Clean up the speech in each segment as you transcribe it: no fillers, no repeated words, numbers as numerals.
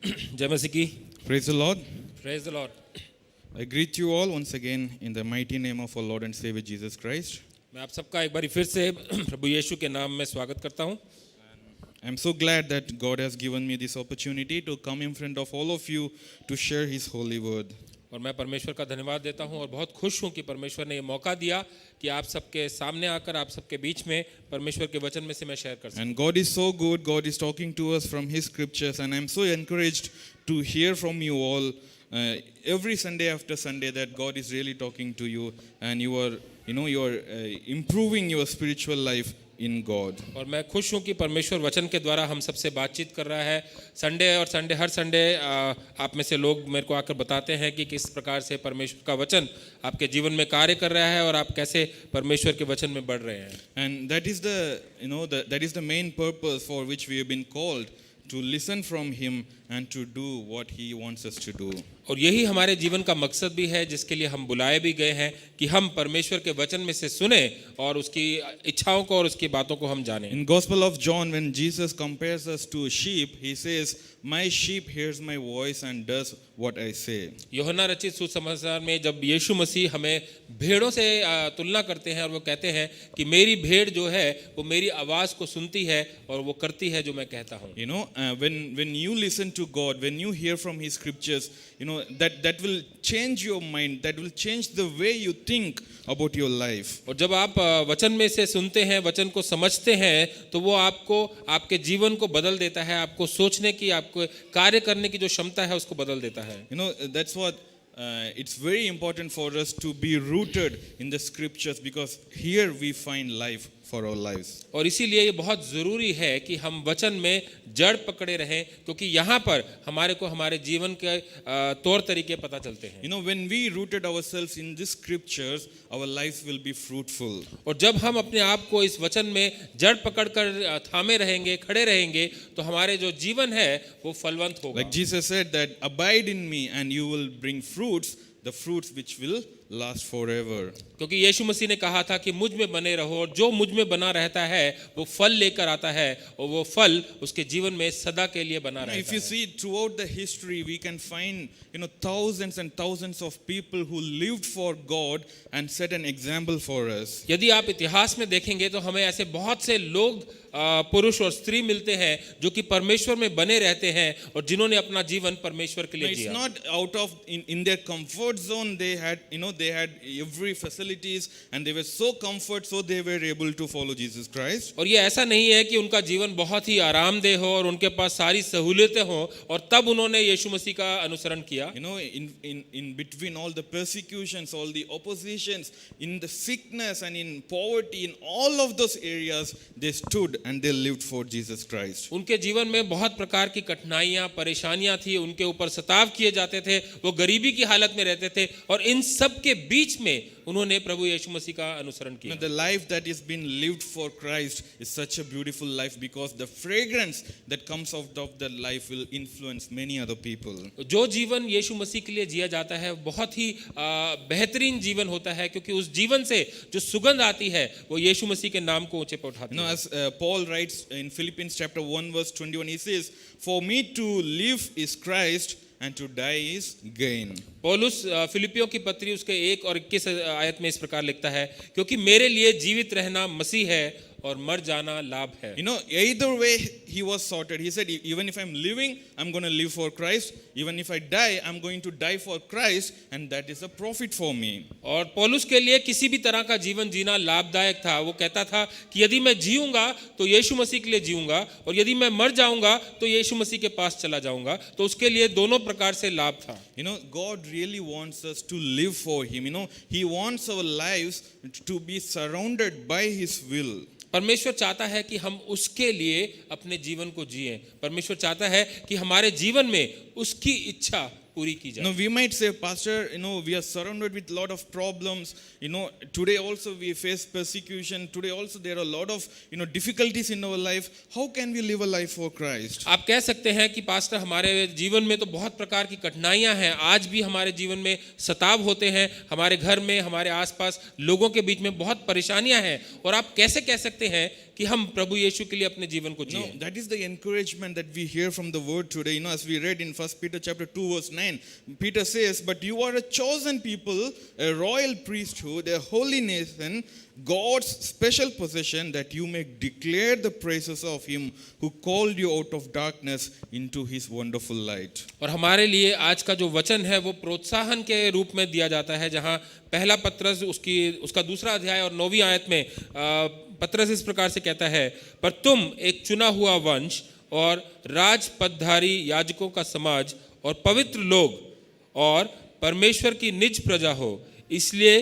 जय मसीह की। Praise the Lord. Praise the Lord. I greet you all once again in the mighty name of our Lord and Savior Jesus Christ. मैं आप सबका एक बार फिर से प्रभु यीशु के नाम में स्वागत करता हूं। I'm so glad that God has given me this opportunity to come in front of all of you to share His holy word. और मैं परमेश्वर का धन्यवाद देता हूं और बहुत खुश हूं कि परमेश्वर ने ये मौका दिया कि आप सबके सामने आकर आप सबके बीच में परमेश्वर के वचन में से मैं शेयर कर सकूं। And God is so good. God is talking to us from His scriptures, and I'm so encouraged to hear from you all every Sunday after Sunday that God is really talking to you, and you are improving your spiritual life in God. और मैं खुश हूं कि परमेश्वर वचन के द्वारा हम सबसे बातचीत कर रहा है। संडे हर संडे आप में से लोग मेरे को आकर बताते हैं कि किस प्रकार से परमेश्वर का वचन आपके जीवन में कार्य कर रहा है और आप कैसे परमेश्वर के वचन में बढ़ रहे हैं। And that is the main purpose for which we have been called, to listen from Him and to do what He wants us to do. और यही हमारे जीवन का मकसद भी है जिसके लिए हम बुलाए भी गए हैं कि हम परमेश्वर के वचन में से सुने और उसकी इच्छाओं को और उसकी बातों को हम जानें। In Gospel of John, when Jesus compares us to sheep, He says, "My sheep hears my voice and does what I say." यूहन्ना रचित सुसमाचार में जब यीशु मसीह हमें भेड़ों से तुलना करते हैं और वो कहते हैं कि मेरी भेड़ जो है वो मेरी आवाज़ को सुनती है और वो करती है जो मैं कहता हूँ। When you listen to God, when you hear from His scriptures, that will change your mind, that will change the way you think about your life. और जब आप वचन में से सुनते हैं, वचन को समझते हैं, तो वो आपको आपके जीवन को बदल देता है, आपको सोचने की, आपको कार्य करने की जो क्षमता है उसको बदल देता है। That's what it's very important for us to be rooted in the scriptures, because here we find life for our lives. और इसीलिए ये बहुत ज़रूरी है कि हम वचन में जड़ पकड़े रहें, क्योंकि यहाँ पर हमारे को हमारे जीवन के तौर तरीके पता चलते हैं। When we rooted ourselves in the scriptures, our lives will be fruitful. और जब हम अपने आप को इस वचन में जड़ पकड़कर थामे रहेंगे, खड़े रहेंगे, तो हमारे जो जीवन है वो फलवंत होगा। Like Jesus said that abide in me and you will bring fruits, the fruits which will last forever. क्योंकि यीशु मसीह ने कहा था कि मुझ में बने रहो, और जो मुझ में बना रहता है वो फल लेकर आता है और वो फल उसके जीवन में सदा के लिए बना रहता है। If you see throughout the history, we can find thousands and thousands of people who lived for God and set an example for us. यदि आप इतिहास में देखेंगे तो हमें ऐसे बहुत से लोग, पुरुष और स्त्री मिलते हैं जो कि परमेश्वर में बने रहते हैं और जिन्होंने अपना जीवन परमेश्वर के लिए It's Jiya. not out of in their comfort zone. They had every facilities and they were so comfort, so they were able to follow Jesus Christ. और ये ऐसा नहीं है कि उनका जीवन बहुत ही आरामदेह हो और उनके पास सारी सहूलियतें हो और तब उन्होंने यीशु मसीह का अनुसरण किया। In between all the persecutions, all the oppositions, in the sickness and in poverty, in all of those areas, they stood and they lived for Jesus Christ. उनके जीवन में बहुत प्रकार की कठिनाइयां, परेशानियां थी, उनके ऊपर सताव किए जाते थे, वो गरीबी की हालत में रहते थे, और इन सब के बीच में उन्होंने प्रभु यीशु मसीह का अनुसरण किया। The life that is being lived for Christ is such a beautiful life, because the fragrance that comes out of that life will influence many other people. जो जीवन यीशु मसीह के लिए जिया जाता है बहुत ही बेहतरीन जीवन होता है, क्योंकि उस जीवन से जो सुगंध आती है वो यीशु मसीह के नाम को ऊंचे पर उठाती है। As Paul writes in Philippians chapter 1 verse 21, he says, "For me to live is Christ and to die is gain." पौलुस फिलिपियों की पत्री उसके 1 और 21 आयत में इस प्रकार लिखता है, क्योंकि मेरे लिए जीवित रहना मसीह है और मर जाना लाभ है। Either way he was sorted. He said, even if I'm living, I'm going to live for Christ. Even if I die, I'm going to die for Christ, and that is a profit for me. और पौलुस के लिए किसी भी तरह का जीवन जीना लाभदायक था। वो कहता था कि यदि मैं जीऊंगा तो यीशु मसीह के लिए जीऊंगा, और यदि मैं मर जाऊंगा तो यीशु मसीह के पास चला जाऊंगा, तो उसके लिए दोनों प्रकार से लाभ था। God really wants us to live for Him. He wants our lives to be surrounded by His will. परमेश्वर चाहता है कि हम उसके लिए अपने जीवन को जिएं। परमेश्वर चाहता है कि हमारे जीवन में उसकी इच्छा पूरी की जाए। Now we might say, Pastor, we are surrounded with a lot of problems. Today also we face persecution. Today also there are a lot of difficulties in our life. How can we live a life for Christ? आप कह सकते हैं कि pastor हमारे जीवन में तो बहुत प्रकार की कठिनाइयां हैं, आज भी हमारे जीवन में सताव होते हैं, हमारे घर में, हमारे आसपास लोगों के बीच में बहुत परेशानियां हैं, और आप कैसे कह सकते हैं कि हम प्रभु यीशु के लिए अपने जीवन को No, जिएं? that is the encouragement that we hear from the word today. As we read in 1 Peter chapter 2 verse 9, Peter says, "But you are a chosen people, a royal priesthood, a holy nation, God's special possession, that you may declare the praises of him who called you out of darkness into his wonderful light." और हमारे लिए आज का जो वचन है वो प्रोत्साहन के रूप में दिया जाता है, जहां पहला पत्रस उसका दूसरा अध्याय और 9वीं आयत में पत्रस इस प्रकार से कहता है, "पर तुम एक चुना हुआ वंश और राजपदधारी याजकों का समाज और पवित्र लोग और परमेश्वर की निज प्रजा हो, इसलिए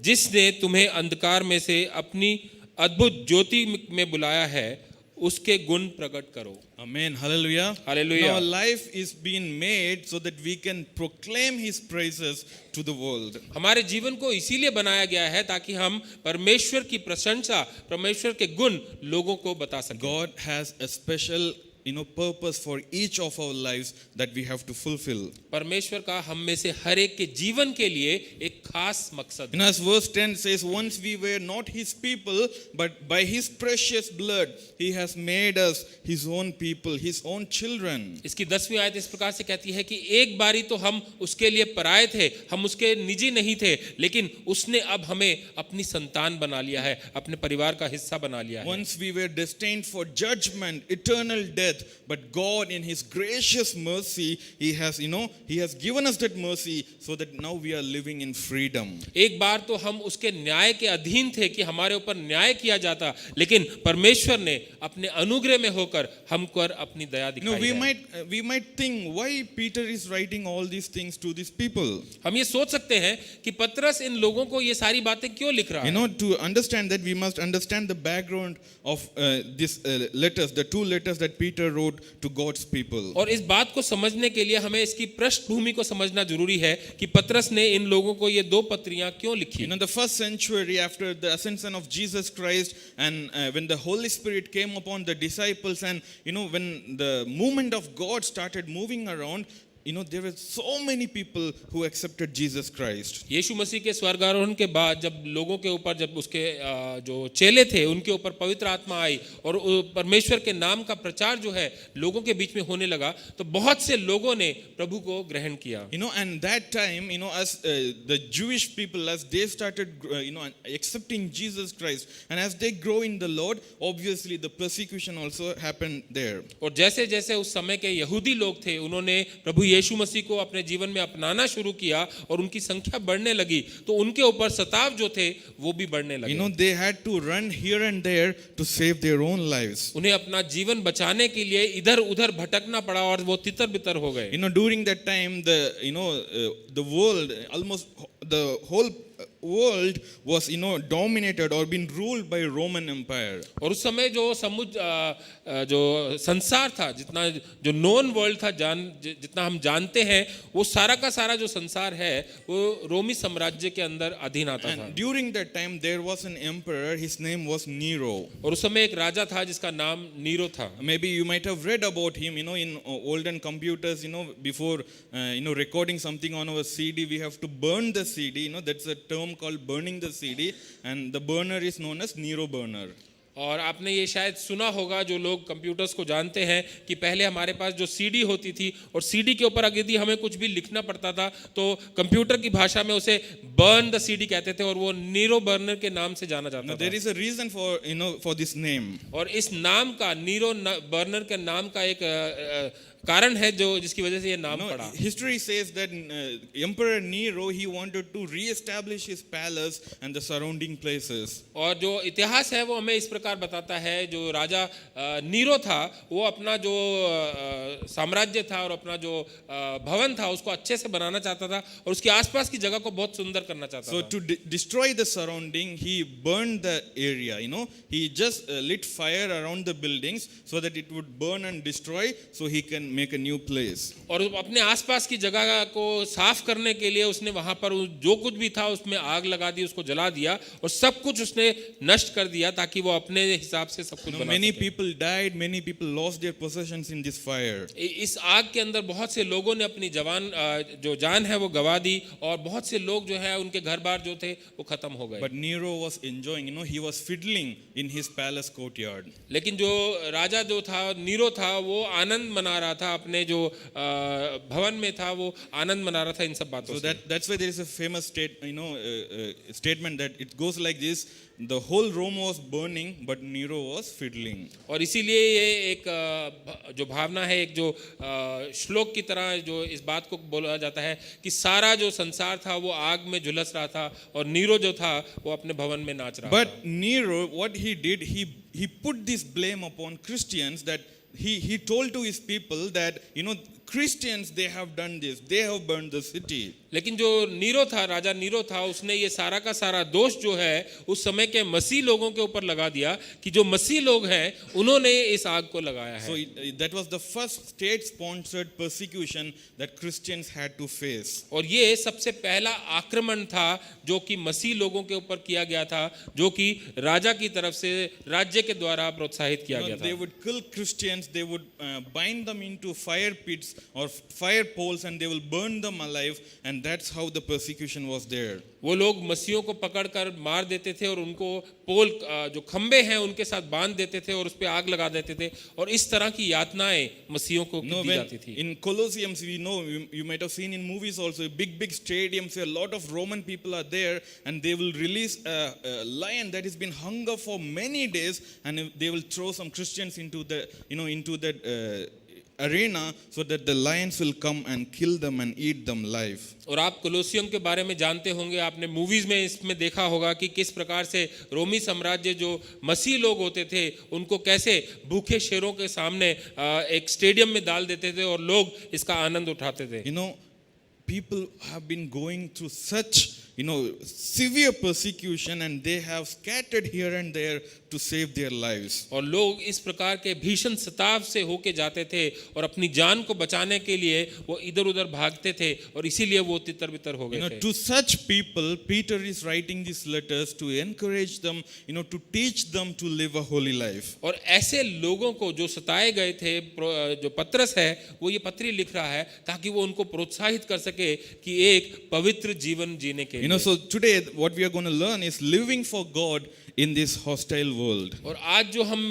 जिसने तुम्हें अंधकार में से अपनी अद्भुत ज्योति में बुलाया है उसके गुण प्रकट करो." Amen. Hallelujah. Hallelujah. Now, our life is being made so that we can proclaim his praises to the world. हमारे जीवन को इसीलिए बनाया गया है ताकि हम परमेश्वर की प्रशंसा, परमेश्वर के गुण लोगों को बता सकें। God has a special purpose for each of our lives that we have to fulfill. परमेश्वर का हम में से हर एक के जीवन के लिए एक खास मकसद है। As verse 10 says, "Once we were not his people, but by his precious blood he has made us his own people, his own children." इसकी 10वीं आयत इस प्रकार से कहती है कि एक बारी तो हम उसके लिए पराये थे, हम उसके निजी नहीं थे, लेकिन उसने अब हमें अपनी संतान बना लिया है, अपने परिवार का हिस्सा बना लिया है। Once we were destined for judgment, eternal death, but God in his gracious mercy, he has given us that mercy so that now we are living in freedom. एक बार तो हम उसके न्याय के अधीन थे कि हमारे ऊपर न्याय किया जाता, लेकिन परमेश्वर ने अपने अनुग्रह में होकर हम पर अपनी दया दिखाई है। We might think why Peter is writing all these things to these people. हम ये सोच सकते हैं कि पतरस इन लोगों को ये सारी बातें क्यों लिख रहा है। To understand that, we must understand the background of these letters, the two letters that Peter wrote to God's people. और इस बात को समझने के लिए हमें इसकी पृष्ठभूमि को समझना जरूरी है कि पतरस ने इन लोगों को ये दो पत्रियां क्यों लिखी। The first century after the ascension of Jesus Christ, and when the Holy Spirit came upon the disciples, and when the movement of God started moving around, there were so many people who accepted Jesus Christ. यीशु मसीह के स्वर्गारोहण के बाद जब लोगों के ऊपर, जब उसके जो चेले थे उनके ऊपर पवित्र आत्मा आई और परमेश्वर के नाम का प्रचार जो है लोगों के बीच में होने लगा, तो बहुत से लोगों ने प्रभु को ग्रहण किया। And that time, as the Jewish people, as they started, accepting Jesus Christ, and as they grow in the Lord, obviously the persecution also happened there. और जैसे जैसे उस समय के यहूदी लोग थे, उन्होंने प्रभु यीशु मसीह को अपने जीवन में अपनाना शुरू किया और उनकी संख्या बढ़ने लगी, तो उनके ऊपर सताव जो थे वो भी बढ़ने लगे। They had to run here and there to save their own lives. उन्हें अपना जीवन बचाने के लिए इधर उधर भटकना पड़ा और वो तितर बितर हो गए। During that time, the world, almost the whole world was dominated or been ruled by Roman Empire. और उस समय जो जो संसार था, जितना जो नोन वर्ल्ड था, जितना हम जानते हैं, वो सारा का सारा जो संसार है वो रोमी साम्राज्य के अंदर अधीन आता था। And during that time there was an emperor, his name was Nero. और उस समय एक राजा था जिसका नाम नीरो था। Maybe you might have read about him, in olden computers, before recording something on our CD, we have to burn the CD. That's a term called burning the CD, and the burner is known as Nero burner. और आपने ये शायद सुना होगा, जो लोग computers को जानते हैं, कि पहले हमारे पास जो सीडी होती थी और सीडी के ऊपर अगर यदि हमें कुछ भी लिखना पड़ता था तो कंप्यूटर की भाषा में उसे बर्न द सीडी कहते थे और वो नीरो बर्नर के नाम से जाना जाता था। There is a reason for this name. और इस नाम का, नीरो बर्नर के नाम का एक कारण है जो जिसकी वजह से ये नाम पड़ा। History says that Emperor Nero, he wanted to re-establish his palace and the surrounding places. और जो इतिहास है वो हमें इस प्रकार प्रकार बताता है जो राजा नीरो था वो अपना जो साम्राज्य था और अपना जो भवन था उसको अच्छे से बनाना चाहता था और उसके आसपास की जगह को बहुत सुंदर करना चाहता So था. to destroy the surrounding, he burned the area. He just lit fire around the buildings so that it would burn and destroy, so he can make a new place. और अपने आसपास की जगह को साफ करने के लिए उसने वहां पर जो कुछ भी था उसमें आग लगा दी, उसको जला दिया और सब कुछ उसने नष्ट कर दिया ताकि वो अपने हिसाब से सब कुछ बना Many सके. people died, many people lost their possessions in this fire. इस आग के अंदर बहुत से लोगों ने अपनी जो जान है वो गवा दी और बहुत से लोग जो है उनके घर बार जो थे वो खत्म हो गए. But Nero was enjoying, he was fiddling in his palace courtyard. लेकिन जो राजा जो था नीरो था वो आनंद मना रहा था अपने जो भवन में था वो आनंद मना रहा था इन सब बातों So से. that's why there is a famous statement that it goes like this: the whole Rome was burning, but Nero was fiddling. और इसीलिए ये एक जो भावना है, एक जो श्लोक की तरह जो इस बात को बोला जाता है कि सारा जो संसार था वो आग में झुलस रहा था और नीरो जो था वो अपने भवन में नाच रहा था. But Nero, what he did, he put this blame upon Christians, that he told to his people that Christians, they have done this, they have burned the city. लेकिन जो नीरो था, राजा नीरो था, उसने ये सारा का सारा दोष जो है उस समय के मसीह लोगों के ऊपर लगा दिया कि जो मसीह लोग हैं उन्होंने इस आग को लगाया है. So that was the first state-sponsored persecution that Christians had to face. और ये सबसे पहला आक्रमण था जो कि मसीह लोगों के ऊपर किया गया था, जो कि राजा की तरफ से राज्य के द्वारा प्रोत्साहित किया गया था. They would kill Christians, they would bind them into fire pits or fire poles, and they will burn them alive, and that's how the persecution was there. वो लोग मसीहों को पकड़कर मार देते थे और उनको पोल जो खंबे हैं उनके साथ बांध देते थे और उस पे आग लगा देते थे और इस तरह की यातनाएं मसीहों को दी जाती थी. In Colosseums, we know, you might have seen in movies also, big stadiums where a lot of Roman people are there, and they will release a lion that has been hung up for many days, and they will throw some Christians into the into that arena so that the lions will come and kill them and eat them live. और आप Colosseum के बारे में जानते होंगे, आपने movies में इसमें देखा होगा कि किस प्रकार से रोमी साम्राज्य जो मसीह लोग होते थे उनको कैसे भूखे शेरों के सामने एक स्टेडियम में डाल देते थे और लोग इसका आनंद उठाते थे. People have been going through such severe persecution, and they have scattered here and there to save their lives. और लोग इस प्रकार के भीषण सताव से होके जाते थे और अपनी जान को बचाने के लिए वो इधर उधर भागते थे और इसीलिए वो तितर बितर हो गए थे. To such people, Peter is writing these letters to encourage them, to teach them to live a holy life. और ऐसे लोगों को जो सताए गए थे, जो पत्रस है वो ये पत्री लिख रहा है ताकि वो उनको प्रोत्साहित कर सके कि एक पवित्र जीवन जीने के लिए. So today what we are going to learn is living for God in this hostile world. और आज जो हम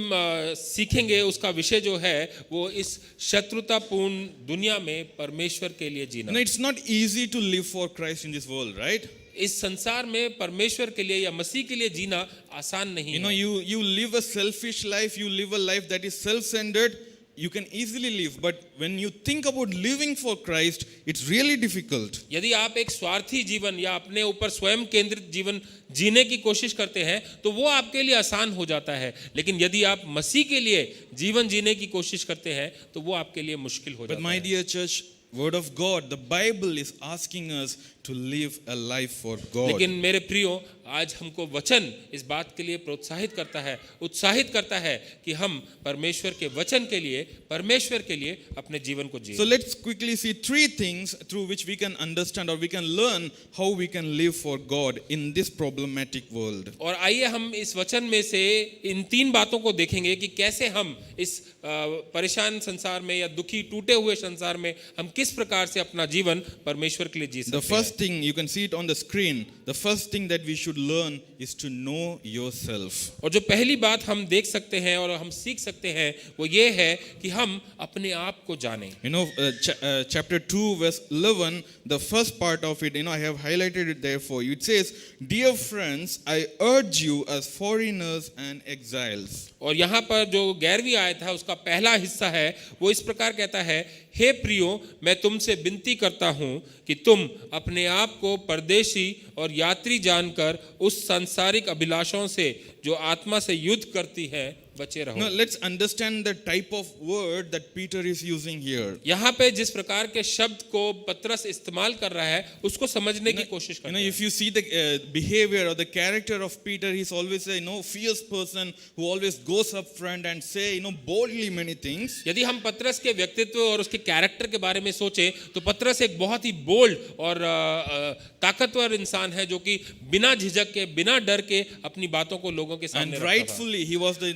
सीखेंगे उसका विषय जो है वो इस शत्रुतापूर्ण दुनिया में परमेश्वर के लिए जीना. It's not easy to live for Christ in this world, right? इस संसार में परमेश्वर के लिए या मसीह के लिए जीना आसान नहीं है. You live a selfish life, you live a life that is self-centered. You can easily live, but when you think about living for Christ, it's really difficult. यदि आप एक स्वार्थी जीवन या अपने ऊपर स्वयं केंद्रित जीवन जीने की कोशिश करते हैं तो वो आपके लिए आसान हो जाता है, लेकिन यदि आप मसीह के लिए जीवन जीने की कोशिश करते हैं तो वो आपके लिए मुश्किल हो जाता है. But my dear church, Word of God, the Bible is asking us to live a life for God. लेकिन मेरे प्रियो, आज हमको वचन इस बात के लिए प्रोत्साहित करता है, उत्साहित करता है कि हम परमेश्वर के वचन के लिए, परमेश्वर के लिए अपने जीवन को जिएं. So let's quickly see three things through which we can understand or we can learn how we can live for God in this problematic world. और आइए हम इस वचन में से इन तीन बातों को देखेंगे कि कैसे हम इस परेशान संसार में या दुखी टूटे हुए संसार में हम किस प्रकार से अपना जीवन परमेश्वर के लिए जी सकते हैं. The first thing, you can see it on the screen, the first thing that we should learn is to know yourself. और जो पहली बात हम देख सकते हैं और हम सीख सकते हैं वो ये है कि हम अपने आप को जानें. Chapter 2 verse 11, the first part of it, I have highlighted it there for you. It says, "Dear friends, I urge you as foreigners and exiles." और यहाँ पर जो 11वीं आयत है उसका पहला हिस्सा है वो इस प्रकार कहता है, हे प्रियो, मैं तुमसे विनती करता हूँ कि तुम अपने आप को परदेशी और यात्री जानकर उस सांसारिक अभिलाषाओं से जो आत्मा से युद्ध करती है बचे रहो। Now let's understand the type of word that Peter is using here. यहाँ पे जिस प्रकार के शब्द को पतरस इस्तेमाल कर रहा है उसको समझने की कोशिश You know, करते हैं। if you see the behavior or the character of Peter, he's always a fierce person who always goes up front and say boldly many things. यदि हम पतरस के व्यक्तित्व और उसके कैरेक्टर के बारे में सोचें तो पतरस एक बहुत ही बोल्ड और ताकतवर इंसान है जो कि बिना झिझक के, बिना डर के अपनी बातों को लोगों के सामने And रखता था। rightfully, he was the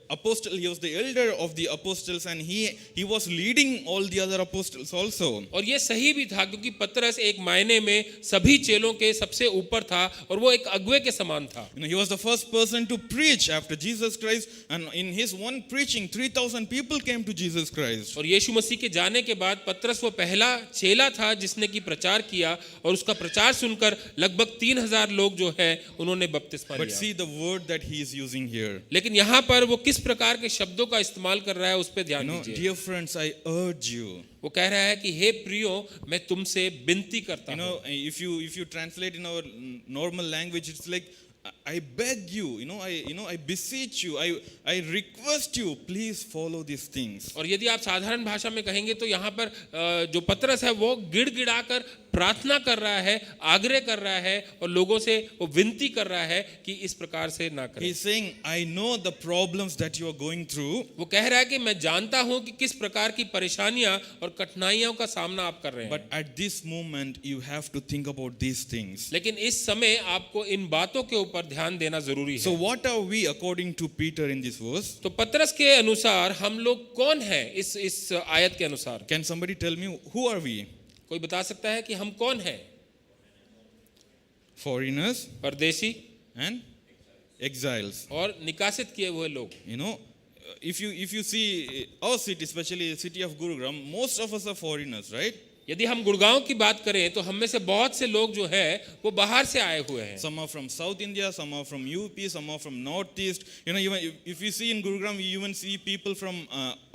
apostle, he was the elder of the apostles, and he was leading all the other apostles also. और ये सही भी था क्योंकि पतरस एक मायने में सभी चेलों के सबसे ऊपर था और वो एक अगुवे के समान था। He was the first person to preach after Jesus Christ, and in his one preaching 3,000 people came to Jesus Christ. और यीशु मसीह के जाने के बाद पतरस वो पहला चेला था जिसने की प्रचार किया और उसका प्रचार सुनकर लगभग 3,000 लोग जो है उन्होंने बपतिस्मा But लिया। see the word that he is using here. लेकिन यहाँ पर वो किस प्रकार के शब्दों का इस्तेमाल कर रहा है उस पर ध्यान दीजिए। Dear friends, I urge you. वो कह रहा है कि हे प्रियो, मैं तुमसे विनती करता हूँ। If you translate in our normal language, it's like I beg you, I beseech you, I request you, please follow these things. और यदि आप साधारण भाषा में कहेंगे तो यहाँ पर जो पतरस है वो गिड़गिड़ाकर प्रार्थना कर रहा है, आग्रह कर रहा है और लोगों से वो विनती कर रहा है कि इस प्रकार से ना करें। He's saying, I know the problems that you are going through. वो कह रहा है कि मैं जानता हूं कि किस प्रकार की परेशानियां और कठिनाइयों का सामना आप कर रहे हैं, But at this moment, you have to think about these things. लेकिन इस समय आपको इन बातों के ऊपर ध्यान देना जरूरी So है। what are we according to Peter in this verse? तो पतरस के अनुसार हम लोग कौन हैं इस आयत के अनुसार? Can somebody tell me, who are we? कोई बता सकता है कि हम कौन हैं? Foreigners परदेशी and exiles. और निकासित किए हुए लोग। If you see our city, especially the city of Gurugram, most of us are foreigners, right? यदि हम गुड़गांव की बात करें तो हम में से बहुत से लोग जो है वो बाहर से आए हुए हैं। Some are from South India, some are from UP, some are from Northeast. Even if you see in Gurugram, you even see people from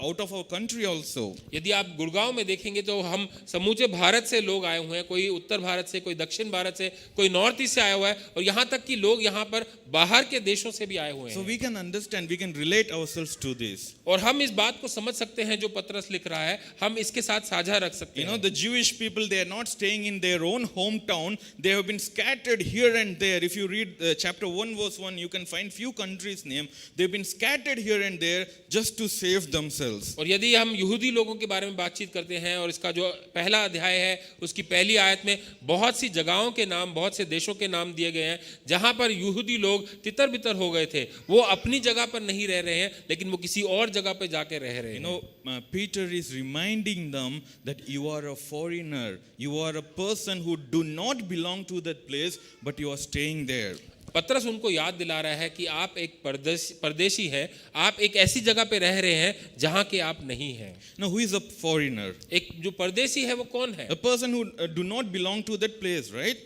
out of our country also. यदि आप गुड़गांव में देखेंगे तो हम समूचे भारत से लोग आए हुए हैं, कोई उत्तर भारत से, कोई दक्षिण भारत से, कोई नॉर्थ ईस्ट से आया हुआ है और यहाँ तक कि लोग यहाँ पर बाहर के देशों से भी आए हुए So हैं। we can understand, we can relate ourselves to this. और हम इस बात को समझ सकते हैं जो पतरस लिख रहा है, हम इसके साथ साझा रख सकते हैं। The Jewish people, they are not staying in their own hometown. They have been scattered here and there. If you read chapter 1 verse 1, you can find few countries name. They've been scattered here and there just to save themselves. और यदि हम यहूदी लोगों के बारे में बातचीत करते हैं और इसका जो पहला अध्याय है उसकी पहली आयत में बहुत सी जगहों के नाम, बहुत से देशों के नाम दिए गए हैं जहां पर यहूदी लोग तितर बितर हो गए थे। वो अपनी जगह पर नहीं रह रहे हैं लेकिन वो किसी और जगह पर जाके रह रहे हैं। Peter is reminding them that you are a foreigner. You are a person who do not belong to that place, but you are staying there. पतरस उनको याद दिला रहा है कि आप एक परदेशी हैं, आप एक ऐसी जगह पे रह रहे हैं जहां के आप नहीं हैं। Now, who is a foreigner? एक जो परदेशी है वो कौन है? A person who do not belong to that place, right?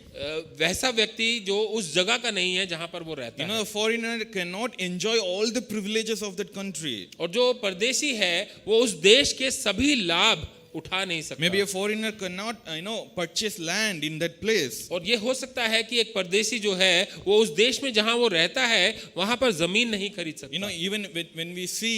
वैसा व्यक्ति जो उस जगह का नहीं है जहां पर वो रहता है। A foreigner cannot enjoy all the privileges of that country. और जो परदेशी है वो उस देश के सभी लाभ उठा नहीं सकता। Maybe a foreigner cannot, purchase land in that place. और ये हो सकता है कि एक परदेशी जो है वो उस देश में जहां वो रहता है वहां पर जमीन नहीं खरीद सकता। Even when we see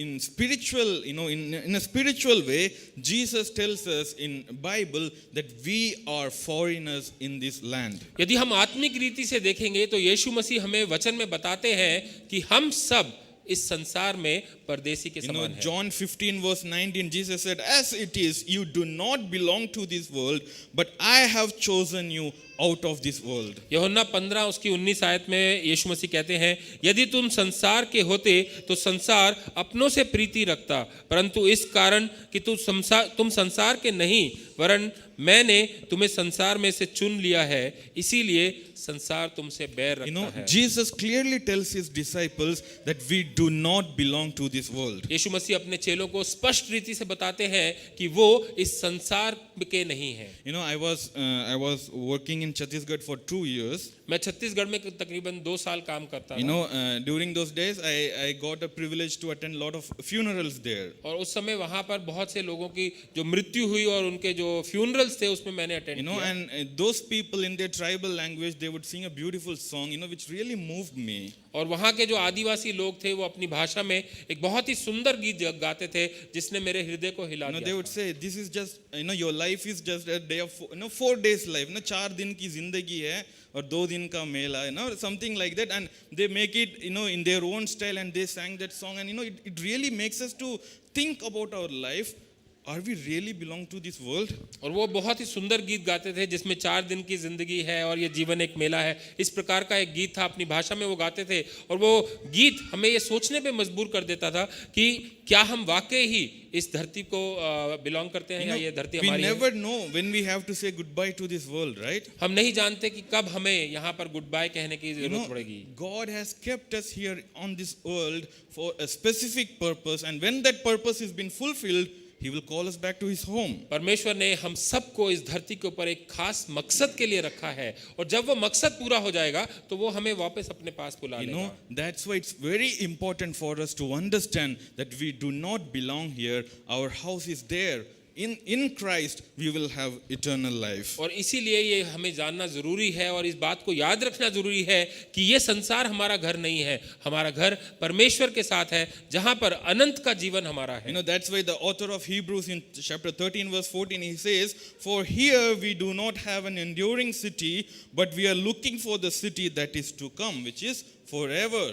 in spiritual, in a spiritual way, Jesus tells us in Bible that we are foreigners in this land. यदि हम आत्मिक रीति से देखेंगे तो यीशु मसीह हमें वचन में बताते हैं कि हम सब इस संसार में परदेशी के समान हैं। John 15 verse 19, Jesus said, as it is, you do not belong to this world, but I have chosen you out of this world. यूहन्ना 15 उसकी 19 आयत में यीशु मसीह कहते हैं, यदि तुम संसार के होते तो संसार अपनों से प्रीति रखता, परंतु इस कारण कि तुम संसार के नहीं वरन मैंने तुम्हें संसार में से चुन लिया है, इसीलिए संसार तुमसे बैर रखता है। Jesus clearly tells his disciples that we do not belong to this world. यीशु मसीह अपने चेलों को स्पष्ट रीति से बताते हैं कि वो इस संसार के नहीं हैं। You know, I was working in Chhattisgarh for 2 years. मैं छत्तीसगढ़ में तकरीबन 2 साल काम करता You था know, during those days, I got a privilege to attend a lot of funerals there. और उस समय वहाँ पर बहुत से लोगों की जो मृत्यु हुई और उनके जो फ्यूनरल्स थे उसमें मैंने You अटेंड know, किया। and those people in their tribal language, they would sing a beautiful song, you know, which really moved me. और वहाँ के जो आदिवासी लोग थे वो अपनी भाषा में एक बहुत ही सुंदर गीत गाते थे जिसने मेरे हृदय को हिला You know, they दिया would था। say, this is just, you know, your life is just a day of, 4 days life. You know, 4 दिन की जिंदगी है और 2 दिन का मेला, you know, something like that. And they make it, you know, in their own style, and they sang that song. And, you know, it really makes us to think about our life. Are we really belong to this world? और वो बहुत ही सुंदर गीत गाते थे जिसमें 4 दिन की जिंदगी है और ये जीवन एक मेला है, इस प्रकार का एक गीत था। अपनी भाषा में वो गाते थे और वो गीत हमें ये सोचने पे मजबूर कर देता था कि क्या हम वाकई ही इस धरती को बिलोंग करते हैं You या know, ये धरती we हमारी है। never know when we have to say goodbye to this world, right? हम नहीं जानते कि कब हमें यहाँ पर गुड बाय कहने की You जरूरत know, पड़ेगी। God has kept us here on this world for a specific purpose, and when that purpose has been fulfilled, He will call us back to His home. परमेश्वर ने हम सबको इस धरती के ऊपर एक खास मकसद के लिए रखा है और जब वो मकसद पूरा हो जाएगा तो वो हमें वापस अपने पास बुला You लेगा। know, that's why it's very important for us to understand that we do not belong here. Our house is there. In Christ, we will have eternal life. और इसीलिए ये हमें जानना जरूरी है और इस बात को याद रखना जरूरी है कि ये संसार हमारा घर नहीं है, हमारा घर परमेश्वर के साथ है जहां पर अनंत का जीवन हमारा है। You know, that's why the author of Hebrews in chapter 13 verse 14, he says, for here we do not have an enduring city, but we are looking for the city that is to come, which is forever.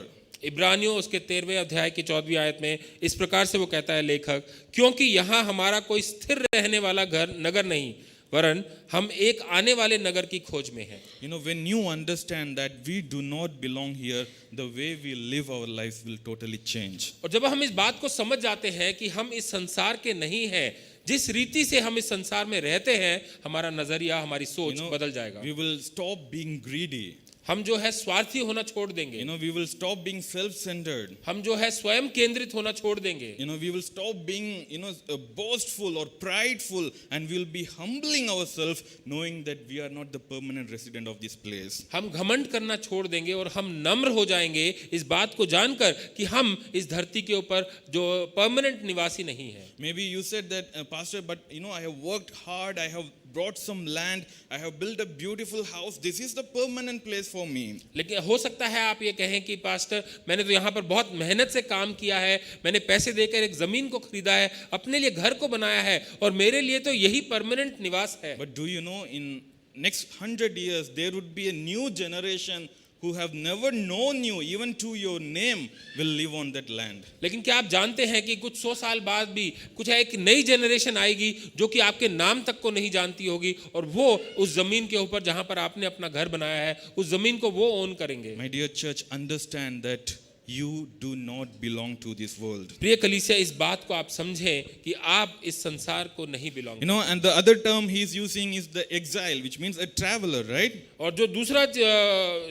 इब्रानियों उसके 13वें अध्याय की 14वीं आयत में इस प्रकार से वो कहता है लेखक, क्योंकि यहाँ हमारा कोई स्थिर रहने वाला नगर नहीं, वरन हम एक आने वाले नगर की खोज में हैं। You know, when you understand that we do not belong here, the way we live our lives will totally change. और जब हम इस बात को समझ जाते हैं कि हम इस संसार के नहीं हैं, जिस रीति से हम इस संसार में रहते हैं, हमारा नजरिया, हमारी सोच बदल जाएगा। We will stop being greedy. हम जो है स्वार्थी होना छोड़ देंगे। You know, we will stop being self-centered. हम जो है स्वयं केंद्रित होना छोड़ देंगे। You know, we will stop being, you know, boastful or prideful, and we will be humbling ourselves, knowing that we are not the permanent resident of this place. हम घमंड करना छोड़ देंगे और हम नम्र हो जाएंगे इस बात को जानकर कि हम इस धरती के ऊपर जो परमानेंट निवासी नहीं है। Maybe you said that, Pastor, but you know, I have worked hard, I have brought some land, I have built a beautiful house. This is the permanent place for me. लेकिन हो सकता है आप ये कहें कि पास्टर, मैंने तो यहाँ पर बहुत मेहनत से काम किया है, मैंने पैसे देकर एक जमीन को खरीदा है, अपने लिए घर को बनाया है और मेरे लिए तो यही परमानेंट निवास है। But do you know, in next 100 years, there would be a new generation who have never known you, even to your name, will live on that land. लेकिन क्या आप जानते हैं कि कुछ 100 साल बाद भी कुछ एक नई जनरेशन आएगी जो कि आपके नाम तक को नहीं जानती होगी और वो उस जमीन के ऊपर जहां पर आपने अपना घर बनाया है उस जमीन को वो ओन करेंगे। My dear church, understand that you do not belong to this world. प्रिय कलीसिया, इस बात को आप समझें कि आप इस संसार को नहीं belong. You know, and the other term he is using is the exile, which means a traveler, right? और जो दूसरा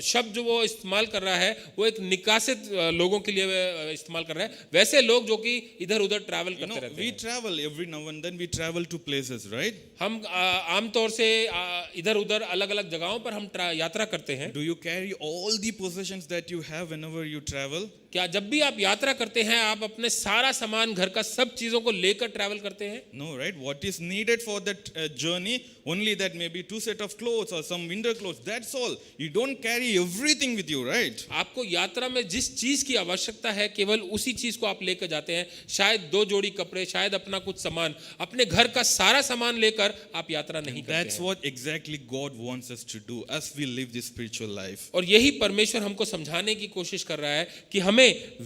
शब्द जो वो इस्तेमाल कर रहा है वो एक निकासित लोगों के लिए इस्तेमाल कर रहा है, वैसे लोग जो कि इधर उधर ट्रैवल You know, करते रहते we हैं। travel every now and then, we travel to places, right? हम आमतौर से इधर उधर अलग अलग जगहों पर हम यात्रा करते हैं। Do you carry all the possessions that you have whenever you travel? क्या जब भी आप यात्रा करते हैं आप अपने सारा सामान, घर का सब चीजों को लेकर ट्रैवल करते हैं? No, right? What is needed for that journey? Only that maybe 2 sets of clothes or some winter clothes. That's all. You don't carry everything with you, right? आपको यात्रा में जिस चीज की आवश्यकता है केवल उसी चीज को आप लेकर जाते हैं। शायद 2 जोड़ी कपड़े, शायद अपना कुछ सामान, अपने घर का सारा सामान लेकर आप यात्रा नहीं करते That's हैं। what exactly God wants us to do as we live this spiritual life. और यही परमेश्वर हमको समझाने की कोशिश कर रहा है कि हमें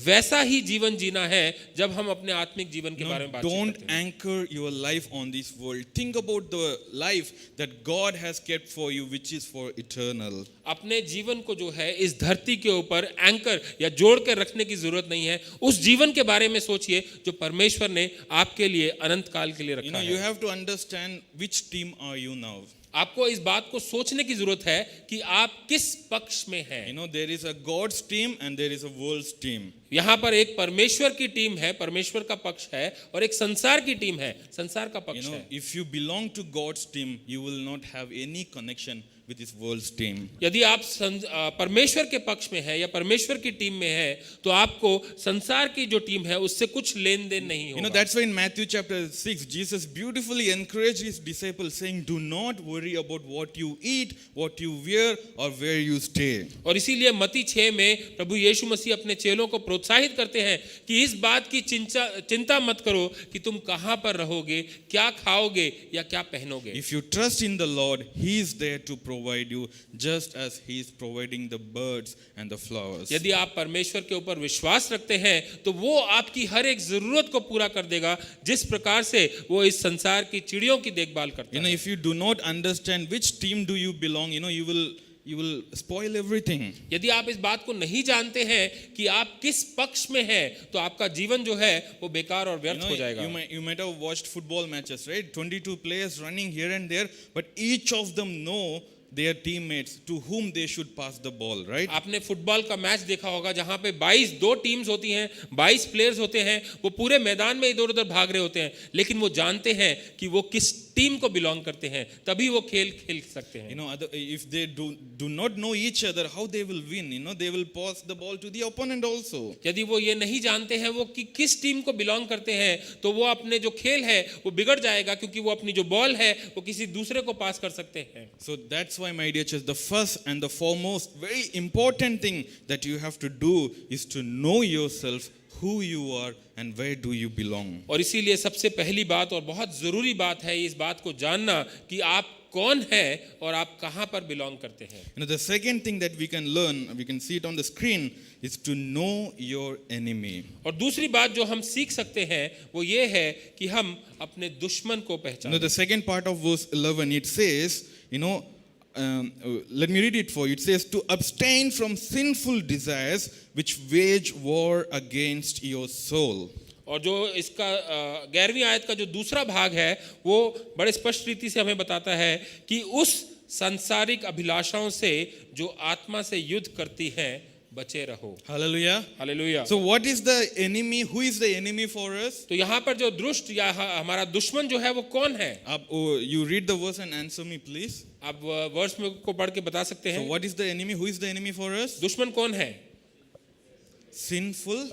वैसा ही जीवन जीना है जब हम अपने आत्मिक जीवन के बारे में बात Don't करते हैं। anchor your life on this world. Think about the life that God has kept for you, which is for eternal. अपने जीवन को जो है इस धरती के ऊपर एंकर या जोड़ कर रखने की जरूरत नहीं है। उस जीवन के बारे में सोचिए जो परमेश्वर ने आपके लिए अनंत काल के लिए You रखा know, you है। have to understand which team are you now. आपको इस बात को सोचने की जरूरत है कि आप किस पक्ष में हैं। You know, there is a God's team and there is a world's team. यहाँ पर एक परमेश्वर की टीम है, परमेश्वर का पक्ष है, और एक संसार की टीम है, संसार का You पक्ष know, है। if you belong to God's team, you will not have any connection with this world's team. यदि आप परमेश्वर के पक्ष में है या परमेश्वर की टीम में है तो आपको संसार की जो टीम है उससे कुछ लेन देन नहीं You know, होगा। that's why in Matthew chapter 6, Jesus beautifully encouraged his disciples saying, do not worry about what you eat, what you wear, or where you stay. और इसीलिए मत्ती 6 में प्रभु यीशु मसीह अपने चेलों को प्रोत्साहित करते हैं कि इस बात की चिंता मत करो कि तुम कहाँ पर रहोगे, क्या खाओगे या क्या पहनोगे। If you trust in the Lord, he is there to provide you just as he is providing the birds and the flowers. यदि आप परमेश्वर के ऊपर विश्वास रखते हैं तो वो आपकी हर एक जरूरत को पूरा कर देगा, जिस प्रकार से वो इस संसार की चिड़ियों की देखभाल करता You know, है। if you do not understand which team do you belong, you know, you will spoil everything. यदि आप इस बात को नहीं जानते हैं कि आप किस पक्ष में हैं तो आपका जीवन जो है वो बेकार और You व्यर्थ know, हो जाएगा। you might have watched football matches, right? 22 players running here and there, but each of them know their teammates to whom they should pass the ball, right? आपने फुटबॉल का मैच देखा होगा जहां पे दो टीम्स होती हैं, 22 प्लेयर्स होते हैं, वो पूरे मैदान में इधर उधर भाग रहे होते हैं, लेकिन वो जानते हैं कि वो किस टीम को बिलोंग करते हैं, तभी वो खेल खेल सकते हैं। You know, if they do not know each other, how they will win? You know, they will pass the ball to the opponent also. यदि वो ये नहीं जानते हैं वो कि किस टीम को बिलोंग करते हैं तो वो अपने जो खेल है वो बिगड़ जाएगा, क्योंकि वो अपनी जो बॉल है वो किसी दूसरे को पास कर सकते हैं। So that's why, my dear church, the first and the foremost very important thing that you have to do is to know yourself, who you are and where do you belong. और इसीलिए सबसे पहली बात और बहुत जरूरी बात है इस बात को जानना कि आप कौन है और आप कहां पर बिलोंग करते हैं। You know, the second thing that we can learn, we can see it on the screen, is to know your enemy. और दूसरी बात जो हम सीख सकते हैं वो ये है कि हम अपने दुश्मन को You know, पहचानें। the second part of verse 11, it says, you know, let me read it for you. It says to abstain from sinful desires which wage war against your soul. और जो इसका 11वीं आयत का जो दूसरा भाग है वो बड़े स्पष्ट रीति से हमें बताता है कि उस सांसारिक अभिलाषाओं से जो आत्मा से युद्ध करती हैं बचे रहो। Hallelujah. Hallelujah. So what is the enemy? Who is the enemy for us? तो यहाँ पर जो दुष्ट या हमारा दुश्मन जो है वो कौन है? You read the verse and answer me, please. आप वर्ष में को पढ़ के बता सकते So हैं। what is the enemy? Who is the enemy for us? दुश्मन कौन है? Sinful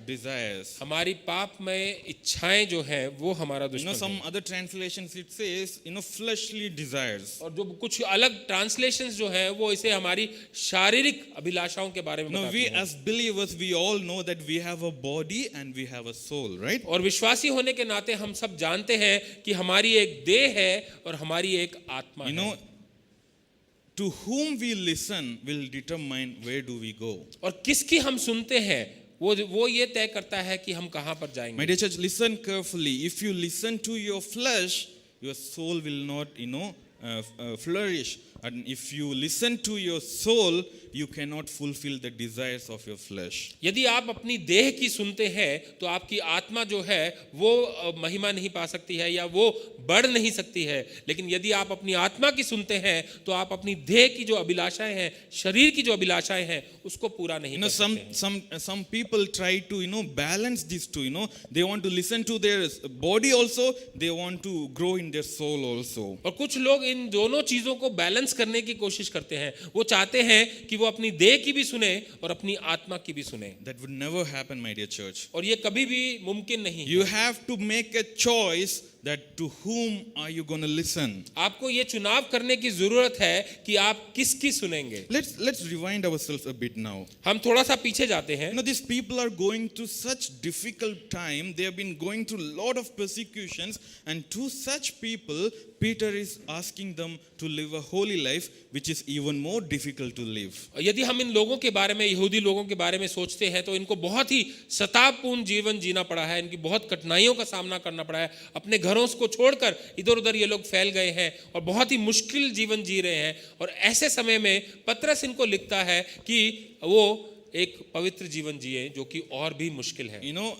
desires. हमारी पाप में इच्छाएं जो है वो हमारा You know, दुश्मन some है। other translations it says, you know, fleshly desires. और जो कुछ अलग ट्रांसलेशंस जो है वो इसे हमारी शारीरिक अभिलाषाओं के बारे में Now, बताती we हैं। as believers, we all know that we have a body and we have a soul, right? और विश्वासी होने के नाते हम सब जानते हैं कि हमारी एक देह है और हमारी एक आत्मा You है। know, to whom we listen will determine where do we go. और किसकी हम सुनते हैं वो ये तय करता है कि हम कहां पर My जाएंगे। dear church, listen carefully. If you listen to your flesh, your soul will not, you know, flourish. And if you listen to your soul, you cannot fulfill the desires of your flesh. यदि आप अपनी देह की सुनते हैं तो आपकी आत्मा जो है वो महिमा नहीं पा सकती है या वो बढ़ नहीं सकती है, लेकिन यदि आप अपनी आत्मा की सुनते हैं तो आप अपनी देह की जो अभिलाषाएं हैं, शरीर की जो अभिलाषाएं हैं उसको पूरा नहीं You know, कर सकते हैं। some people try to, you know, balance these two. You know, they want to listen to their body also, they want to grow in their soul also. और कुछ लोग इन दोनों चीजों को बैलेंस करने की कोशिश करते हैं। वो चाहते हैं कि वो अपनी देह की भी सुने और अपनी आत्मा की भी सुने, That would never happen, my dear church. और ये कभी भी मुमकिन नहीं You है। have to make a choice that to whom are you going to listen. आपको ये चुनाव करने की जरूरत है कि आप किसकी सुनेंगे। Let's rewind ourselves a bit now. हम थोड़ा सा पीछे जाते हैं। You know, these people are going through such difficult time. They have been going through a lot of persecutions, and to such people, Peter is asking them to live a holy life, which is even more difficult to live. यदि हम इन लोगों के बारे में, यहूदी लोगों के बारे में सोचते हैं तो इनको बहुत ही सतावपूर्ण जीवन जीना पड़ा है, इनकी बहुत कठिनाइयों का सामना करना पड़ा है। अपने घरों को छोड़कर इधर उधर ये लोग फैल गए हैं और बहुत ही मुश्किल जीवन जी रहे हैं। और ऐसे समय में पतरस इनको लिखता है कि वो एक पवित्र जीवन जिए जो कि और भी मुश्किल है। You know,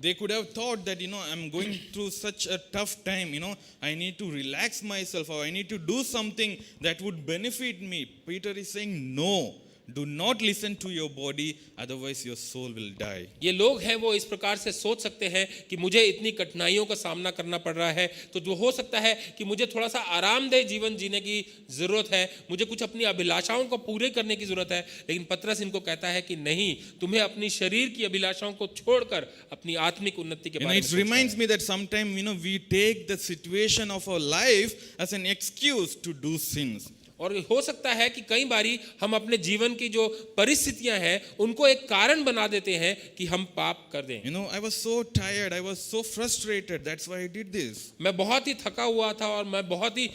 they could have thought that, you know, I'm going through such a tough time, you know, I need to relax myself or I need to do something that would benefit me. Peter is saying, no, do not listen to your body, otherwise your soul will die. ये लोग हैं वो इस प्रकार से सोच सकते हैं कि मुझे इतनी कठिनाइयों का सामना करना पड़ रहा है, तो जो हो सकता है कि मुझे थोड़ा सा आरामदेह जीवन जीने की ज़रूरत है, मुझे कुछ अपनी अभिलाषाओं को पूरे करने की ज़रूरत है। लेकिन पतरस इनको कहता है कि नहीं, तुम्हें अपनी शरीर की अभिलाषाओं को छोड़कर अपनी आत्मिक उन्नति के You know, बारे में it सोचना reminds है। me that sometimes, you know, we take the situation of our life as an excuse to do sins. और हो सकता है कि कई बारी हम अपने जीवन की जो परिस्थितियां हैं उनको एक कारण बना देते हैं कि हम पाप कर दें। You know, I was so tired, I was so frustrated, that's why I did this. मैं बहुत ही थका हुआ था और मैं बहुत ही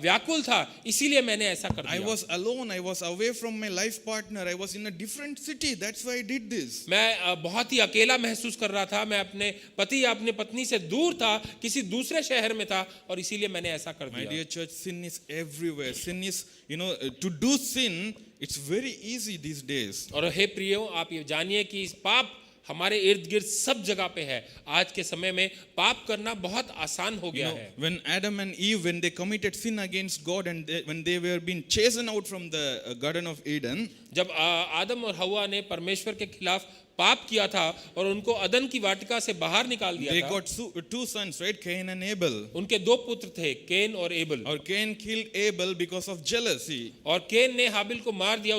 व्याकुल था, इसीलिए मैंने ऐसा कर I दिया। was alone, I was away from my life partner, I was in a different city, that's why I did this. मैं बहुत ही अकेला महसूस कर रहा था, मैं अपने पति या अपने पत्नी से दूर था, किसी दूसरे शहर में था और इसीलिए मैंने ऐसा कर My दिया। dear church, sin is everywhere. Sin is, you know, to do sin, it's very easy these days. और हे प्रियो, आप ये जानिए कि इस पाप हमारे इर्द गिर्द सब जगह पे है। आज के समय में पाप करना बहुत आसान हो You गया know, है। when Adam and Eve, when they committed sin against God and when they were being chased out from the Garden of Eden, जब आदम और हवा ने परमेश्वर के खिलाफ पाप किया था और उनको अदन की वाटिका से बाहर निकाल दिया they था, got two sons, right? Cain and Abel. उनके दो पुत्र थे, केन और able. Or Cain killed Abel because of jealousy. और केन ने हाबिल को मार दिया,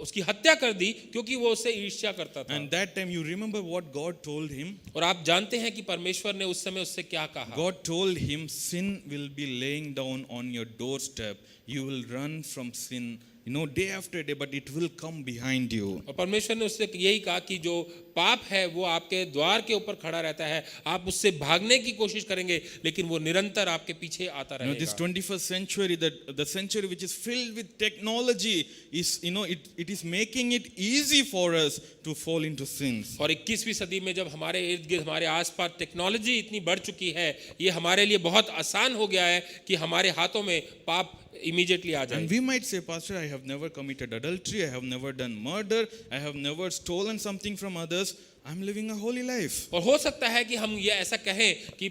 उसकी हत्या कर दी क्योंकि वो उससे ईर्ष्या करता था। And that time you remember what God told him? और आप जानते हैं कि परमेश्वर ने उस समय उससे क्या कहा। God told him, sin will be laying down on your doorstep. You will run from sin, you know, day after day, but it will come behind you. और परमेश्वर ने उससे यही कहा कि जो पाप है वो आपके द्वार के ऊपर खड़ा रहता है, आप उससे भागने की कोशिश करेंगे लेकिन वो निरंतर आपके पीछे आता You know, this रहेगा। 21st century, the century which is filled with technology, is, you know, it is making it easy for us to fall into sins. और 21वीं सदी में जब हमारे इर्द गिर्द हमारे आसपास टेक्नोलॉजी इतनी बढ़ चुकी है, ये हमारे लिए बहुत आसान हो गया है कि हमारे हाथों में पाप इमीडिएटली आ जाए। And we might say, Pastor, I have never committed adultery, I have never done murder, I have never stolen something from others. I'm living a holy life. और हो सकता है कि हम ये ऐसा कहें कि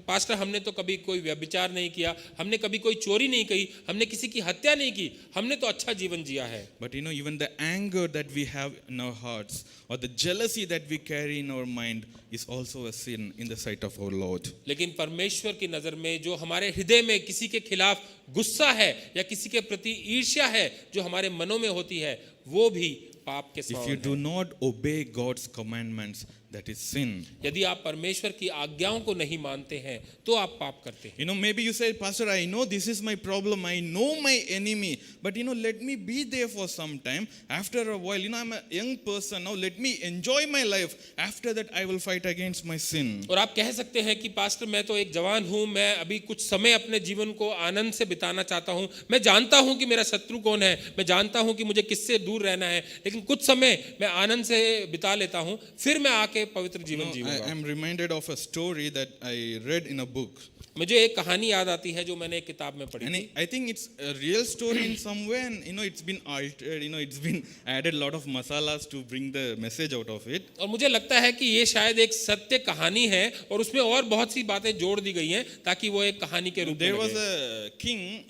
पास्टर हमने तो कभी कोई व्यभिचार नहीं किया, हमने कभी कोई चोरी नहीं की, हमने किसी की हत्या नहीं की, हमने तो अच्छा जीवन जिया है। But you know, even the anger that we have in our hearts or the jealousy that we carry in our mind is also a sin in the sight of our Lord. लेकिन परमेश्वर की नज़र में जो हमारे हृदय में किसी के खिलाफ गुस्सा है या किसी के प्रति ईर्ष्या है जो हमारे मनों में होती है, वो भी पाप के If you समान do है। not obey God's commandments, that is sin. यदि आप परमेश्वर की आज्ञाओं को नहीं मानते हैं तो आप पाप करते हैं। You know, maybe you say, Pastor, I know this is my problem, I know my enemy, but you know, let me be there for some time. After a while, you know, I'm a young person now, let me enjoy my life. After that, I will fight against my sin. और आप कह सकते हैं कि pastor मैं तो एक जवान हूं, मैं अभी कुछ समय अपने जीवन को आनंद से बिताना चाहता हूं, मैं जानता हूं कि मेरा शत्रु कौन है, मैं जानता हूं कि मुझे किससे दूर रहना है, लेकिन कुछ समय मैं आनंद से बिता लेता हूं, फिर मैं आके पवित्र जीवन I जीऊंगा। am reminded of a story that I read in a book. मुझे एक कहानी याद आती है जो मैंने एक किताब में पढ़ी And थी। I think it's a real story in some way, and you know, it's been altered, you know, it's been added a lot of masalas to bring the message out of it. और मुझे लगता है कि ये शायद एक सत्य कहानी है और उसमें और बहुत सी बातें जोड़ दी गई हैं ताकि वो एक कहानी के रूप में There was लगे। a king,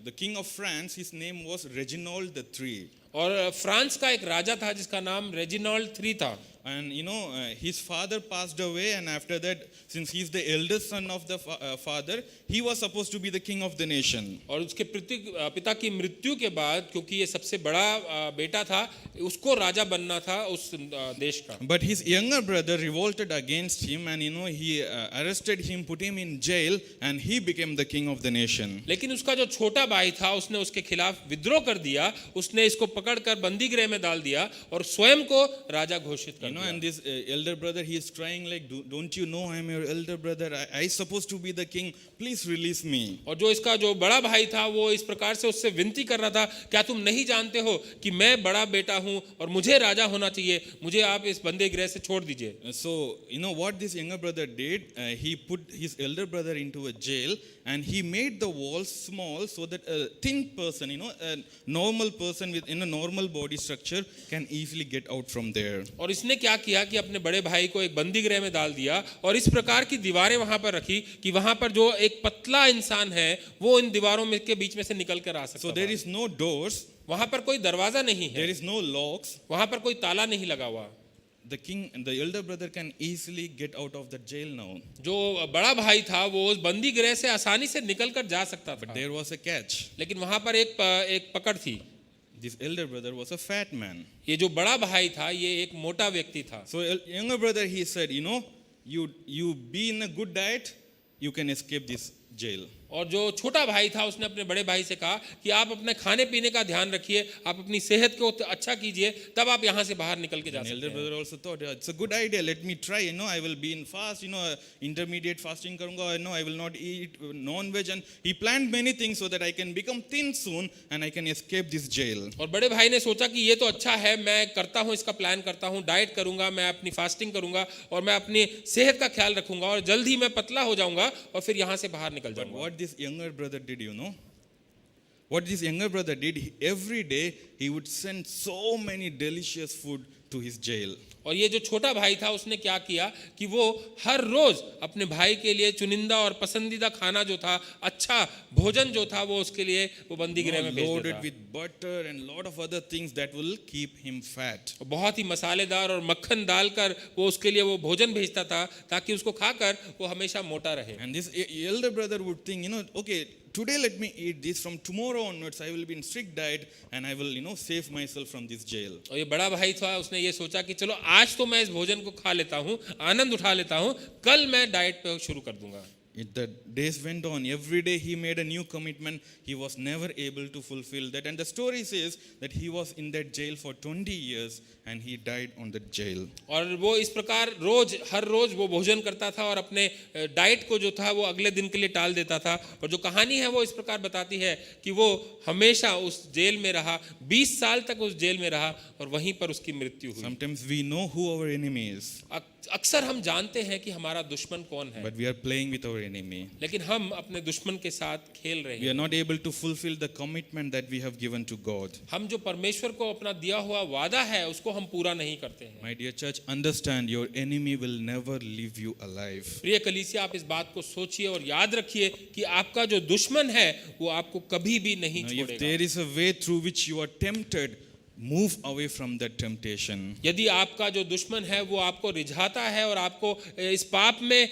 the king of France, his name was Reginald III. और फ्रांस का एक राजा था जिसका नाम रेजिनॉल्ड III था। And you know, his father passed away, and after that, since he's the eldest son of the father, he was supposed to be the king of the nation. और उसके पिता की मृत्यु के बाद, क्योंकि ये सबसे बड़ा बेटा था, उसको राजा बनना था उस देश का। But his younger brother revolted against him, and you know, he arrested him, put him in jail, and he became the king of the nation. लेकिन उसका जो छोटा भाई था उसने उसके खिलाफ विद्रोह कर दिया, उसने इसको पकड़कर बंदी गृह में डाल दिया और स्वयं को राजा घोषित कर You know, and this elder brother, he is crying like, don't you know I am your elder brother? I supposed to be the king. Please release me. और जो इसका जो बड़ा भाई था वो इस प्रकार से उससे विनती कर रहा था, क्या तुम नहीं जानते हो कि मैं बड़ा बेटा हूं और मुझे राजा होना चाहिए, मुझे आप इस बंदी गृह से छोड़ दीजिए। So, you know what this younger brother did? He put his elder brother into a jail and he made the walls small so that a thin person, you know, a normal person in a normal body structure can easily get out from there. और इसने क्या किया कि अपने बड़े भाई को एक बंदी गृह में डाल दिया और इस प्रकार की दीवारें वहां पर रखी कि वहां पर जो एक पतला इंसान है वो इन दीवारों में के बीच में से निकल कर आ सकता So there is no doors, वहां पर कोई दरवाजा नहीं है, there is no locks. वहां पर कोई ताला नहीं लगा हुआ। The king and the elder brother can easily get out of the jail now. जो बड़ा भाई था वो उस बंदी गृह से आसानी से निकल कर जा सकता But था, there was a catch. लेकिन वहां पर एक पकड़ थी। This elder brother was a fat man. ये जो बड़ा भाई था ये एक मोटा व्यक्ति था। So younger brother, he said, you know, you be in a good diet, you can escape this jail. और जो छोटा भाई था उसने अपने बड़े भाई से कहा कि आप अपने खाने पीने का ध्यान रखिए, आप अपनी सेहत को अच्छा कीजिए, तब आप यहाँ से बाहर निकल के जा And सकते elder हैं। brother also thought, it's a good idea, let me try, you know, I will be in fast, you know, intermediate fasting karunga, you know, I will not eat non-veg, and he planned many things so that I can become thin soon and I can escape this jail. और बड़े भाई ने सोचा कि ये तो अच्छा है, मैं करता हूँ, इसका प्लान करता हूँ, डाइट करूंगा, मैं अपनी फास्टिंग करूंगा और मैं अपनी सेहत का ख्याल रखूंगा और जल्द ही मैं पतला हो जाऊंगा और फिर यहाँ से बाहर निकल But जाऊंगा। what this younger brother did, you know? What this younger brother did, every day he would send so many delicious food to his jail. और ये जो छोटा भाई था उसने क्या किया कि वो हर रोज अपने भाई के लिए चुनिंदा और पसंदीदा खाना जो था, अच्छा भोजन जो था, वो उसके लिए वो बंदी गृह में भेज Loaded देता। with butter and lot of other things that will keep him fat. बहुत ही मसालेदार और मक्खन डालकर वो उसके लिए वो भोजन भेजता था ताकि उसको खाकर वो हमेशा मोटा रहे। And this elder brother would think, you know, okay, today let me eat this, from tomorrow onwards I will be in strict diet and I will, you know, save myself from this jail. और ये बड़ा भाई था, उसने ये सोचा कि चलो आज तो मैं इस भोजन को खा लेता हूँ, आनंद उठा लेता हूँ, कल मैं डाइट पे शुरू कर दूंगा। The days went on. Every day he made a new commitment. He was never able to fulfill that. And the story says that he was in that jail for 20 years and he died on that jail. और वो इस प्रकार हर रोज वो भोजन करता था और अपने डाइट को जो था वो अगले दिन के लिए टाल देता था। और जो कहानी है वो इस प्रकार बताती है कि वो हमेशा उस जेल में रहा, 20 साल तक उस जेल में रहा और वहीं पर उसकी मृत्यु हुई। Sometimes we know who our enemy is, अक्सर हम जानते हैं कि हमारा दुश्मन कौन है, but we are playing with our enemy. लेकिन हम अपने दुश्मन के साथ खेल रहे We are हैं। not able to fulfill the commitment that we have given to God. हम जो परमेश्वर को अपना दिया हुआ वादा है उसको हम पूरा नहीं करते हैं। My dear church, understand your enemy will never leave you alive. प्रिय कलीसिया, आप इस बात को सोचिए और याद रखिए कि आपका जो दुश्मन है वो आपको कभी भी नहीं Now, if छोड़ेगा। there is a way through which you are tempted, move away from that temptation. यदि आपका जो दुश्मन है वो आपको रिझाता है और आपको इस पाप में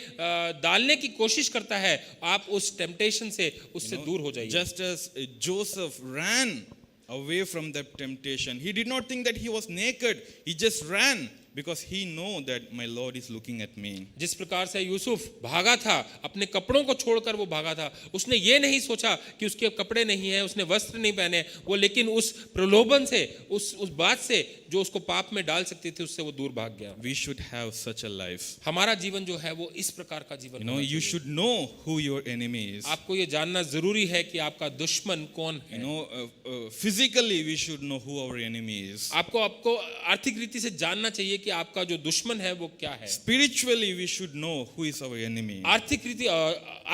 डालने की कोशिश करता है, आप उस टेम्पटेशन से उससे दूर हो जाइए। Just as Joseph ran away from that temptation, he did not think that he was naked. He just ran because he know that my Lord is looking at me. जिस प्रकार से यूसुफ भागा था, अपने कपड़ों को छोड़कर वो भागा था, उसने ये नहीं सोचा कि उसके कपड़े नहीं है, उसने वस्त्र नहीं पहने, वो लेकिन उस प्रलोभन से, उस बात से जो उसको पाप में डाल सकती थी, उससे वो दूर भाग गया। We should have such a life. हमारा जीवन जो है वो इस प्रकार का जीवन You know, होना you चाहिए। should know who your enemy is. आपको ये जानना जरूरी है कि आपका दुश्मन कौन You है। know, physically we should know who our enemy is. आपको आर्थिक रीति से जानना चाहिए कि आपका जो दुश्मन है वो क्या है। Spiritually we should know who is our enemy. आर्थिक रीति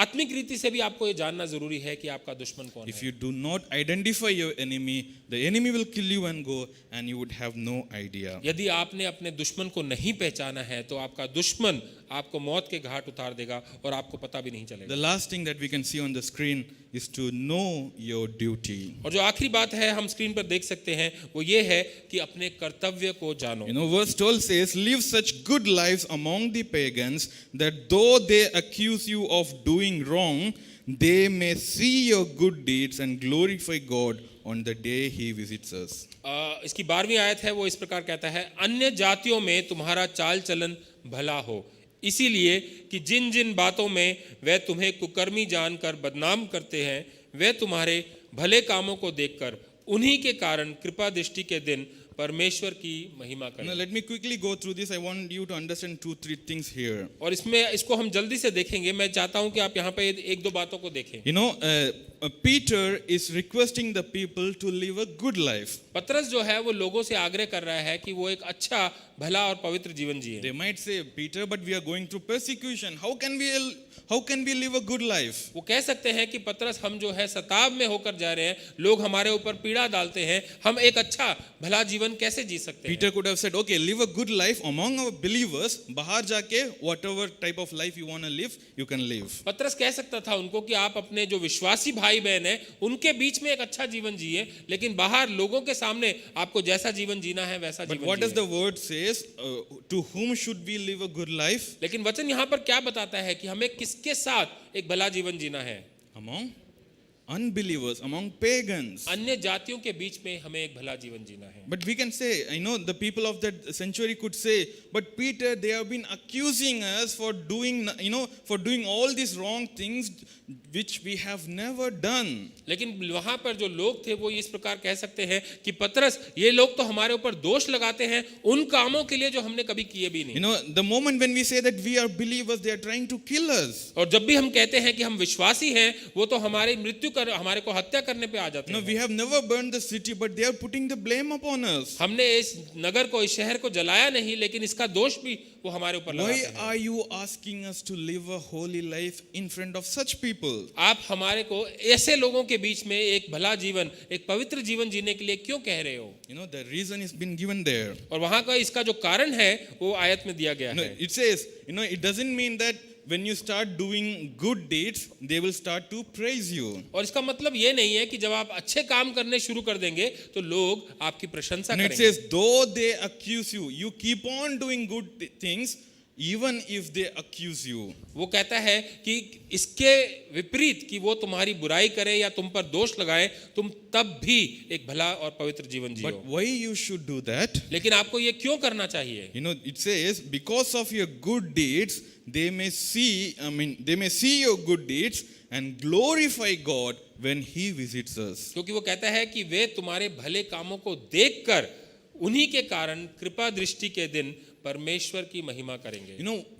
आत्मिक रीति से भी आपको ये जानना जरूरी है कि आपका दुश्मन कौन If है। you do not identify your enemy, the enemy will kill you and go, and you would have no idea. यदि आपने अपने दुश्मन को नहीं पहचाना है तो आपका दुश्मन आपको मौत के घाट उतार देगा और आपको पता भी नहीं चलेगा। The last thing that we can see on the screen is to know your duty. और जो आखिरी बात है हम स्क्रीन पर देख सकते हैं वो ये है कि अपने कर्तव्य को जानो। You know, verse 12 says, live such good lives among the pagans that though they accuse you of doing wrong, they may see your good deeds and glorify God on the day He visits us. इसकी 12वीं आयत है वो इस प्रकार कहता है, अन्य जातियों में तुम्हारा चाल चलन भला हो, इसीलिए कि जिन जिन बातों में वे तुम्हें कुकर्मी जानकर बदनाम करते हैं, वे तुम्हारे भले कामों को देखकर उन्हीं के कारण कृपा दृष्टि के दिन परमेश्वर की महिमा Now, करें। let me quickly go through this. I want you to understand 2-3 things here. और इसमें इसको हम जल्दी से देखेंगे। मैं चाहता हूं कि आप यहाँ पे एक दो बातों को देखें। You know, Peter is requesting the people to live a good life. पतरस जो है वो लोगों से आग्रह कर रहा है कि वो एक अच्छा भला और पवित्र जीवन जिए। They might say, Peter, but we are going through persecution. How can we live a good life? वो कह सकते हैं कि पतरस, हम जो है सताव में होकर जा रहे हैं, लोग हमारे ऊपर पीड़ा डालते हैं, हम एक अच्छा भला जीवन कैसे जी सकते हैं? Peter could have said, okay, live a good life among our believers. बाहर जाके whatever type of life you want to live, you can live. पतरस कह सकता था उनको कि आप अपने जो विश्वासी भाई बहन हैं उनके बीच में एक अच्छा जीवन जिए, लेकिन बाहर लोगों के सामने आपको जैसा जीवन जीना है वैसा But जीवन what does जिए। the word says? To whom should we live a good life? लेकिन वचन यहाँ पर क्या बताता है कि हमें किसके साथ एक भला जीवन जीना है? Among unbelievers, among pagans. अन्य जातियों के बीच में हमें एक भला जीवन जीना है। But we can say, the people of that century could say, but Peter, they have been accusing us for doing, for doing all these wrong things which we have never done. लेकिन वहां पर जो लोग थे वो इस प्रकार कह सकते हैं कि पतरस, ये लोग तो हमारे ऊपर दोष लगाते हैं उन कामों के लिए जो हमने कभी किए भी नहीं। The moment when we say that we are believers, they are trying to kill us. और जब भी हम कहते हैं कि हम विश्वासी हैं, वो तो हमारी मृत्यु कर, हमारे को हत्या करने पे आ जाते हैं। We have never burned the city, but they are putting the blame upon us. हमने इस नगर को, इस शहर को जलाया नहीं, लेकिन इसका दोष भी वो हमारे ऊपर लगाते Why हैं। are you asking us to live a holy life in front of such people? आप हमारे को ऐसे लोगों के बीच में एक भला जीवन, एक पवित्र जीवन जीने के लिए क्यों कह रहे हो? The reason is been given there. और वहां का इसका जो कारण है वो आयत में दिया गया है। It says, it doesn't mean that when you start doing good deeds, they will start to praise you. और इसका मतलब ये नहीं है कि जब आप अच्छे काम करने शुरू कर देंगे तो लोग आपकी प्रशंसा And it करेंगे। says, though they accuse you, you keep on doing good things, even if they accuse you. वो कहता है कि इसके विपरीत कि वो तुम्हारी बुराई करें या तुम पर दोष लगाएं, तुम तब भी एक भला और पवित्र जीवन जियो। But why you should do that? लेकिन आपको ये क्यों करना चाहिए? It says, because of your good deeds, they may see your good deeds and glorify God when He visits us. क्योंकि वो कहता है कि वे तुम्हारे भले कामों को देखकर उन्हीं के कारण कृपा दृष्टि के दिन परमेश्वर की महिमा करेंगे।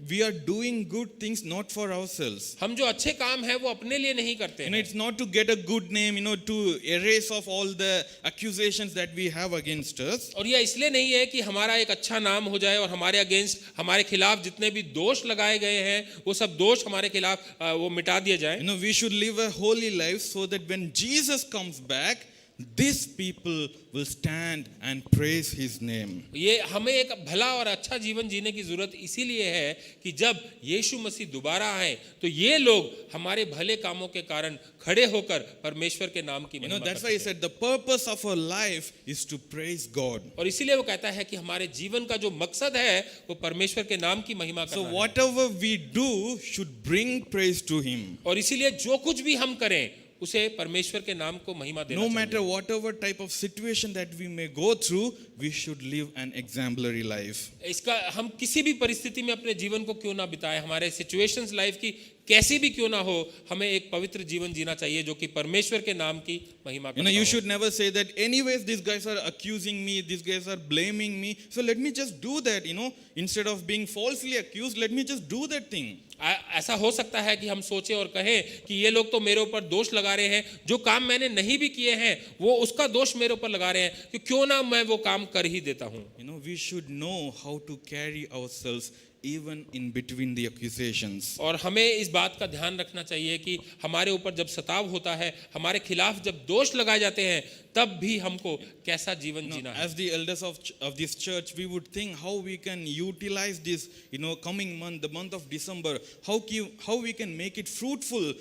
We are doing good things not for ourselves. हम जो अच्छे काम है वो अपने लिए नहीं करते हैं। It's not to get a good name, to erase off all the accusations that we have against us. और यह इसलिए नहीं है कि हमारा एक अच्छा नाम हो जाए और हमारे अगेंस्ट, हमारे खिलाफ जितने भी दोष लगाए गए हैं वो सब दोष हमारे खिलाफ वो मिटा दिए जाए। We should live a holy life so that when Jesus comes back, these people will stand and praise His name. ये हमें एक भला और अच्छा जीवन जीने की जरूरत इसीलिए है कि जब यीशु मसीह दोबारा आए तो ये लोग हमारे भले कामों के कारण खड़े होकर परमेश्वर के नाम की महिमा That's why He said the purpose of our life is to praise God. और इसीलिए वो कहता है कि हमारे जीवन का जो मकसद है वो परमेश्वर के नाम की महिमा So करना है। whatever we do should bring praise to Him. और इसीलिए जो कुछ भी हम करें उसे परमेश्वर के नाम को महिमा देना No चाहिए। matter whatever type of situation that we may go through, we should live an exemplary life. इसका हम किसी भी परिस्थिति में अपने जीवन को क्यों ना बिताएं, हमारे सिचुएशंस लाइफ की कैसी भी क्यों ना हो, हमें एक पवित्र जीवन जीना चाहिए जो कि परमेश्वर के नाम की महिमा करता You हो। should never say that anyways these guys are accusing me, these guys are blaming me, so let me just do that, instead of being falsely accused, let me just do that thing. ऐसा हो सकता है कि हम सोचें और कहें कि ये लोग तो मेरे ऊपर दोष लगा रहे हैं, जो काम मैंने नहीं भी किए हैं वो उसका दोष मेरे ऊपर लगा रहे हैं, कि क्यों ना मैं वो काम कर ही देता हूं। We should know how to carry ourselves even in between the accusations. और हमें इस बात का ध्यान रखना चाहिए कि हमारे ऊपर जब सताव होता है, हमारे खिलाफ जब दोष लगाए जाते हैं, तब भी हमको कैसा जीवन जीना है। As the elders of this church, we would think how we can utilize this, coming month, the month of December, how we can make it fruitful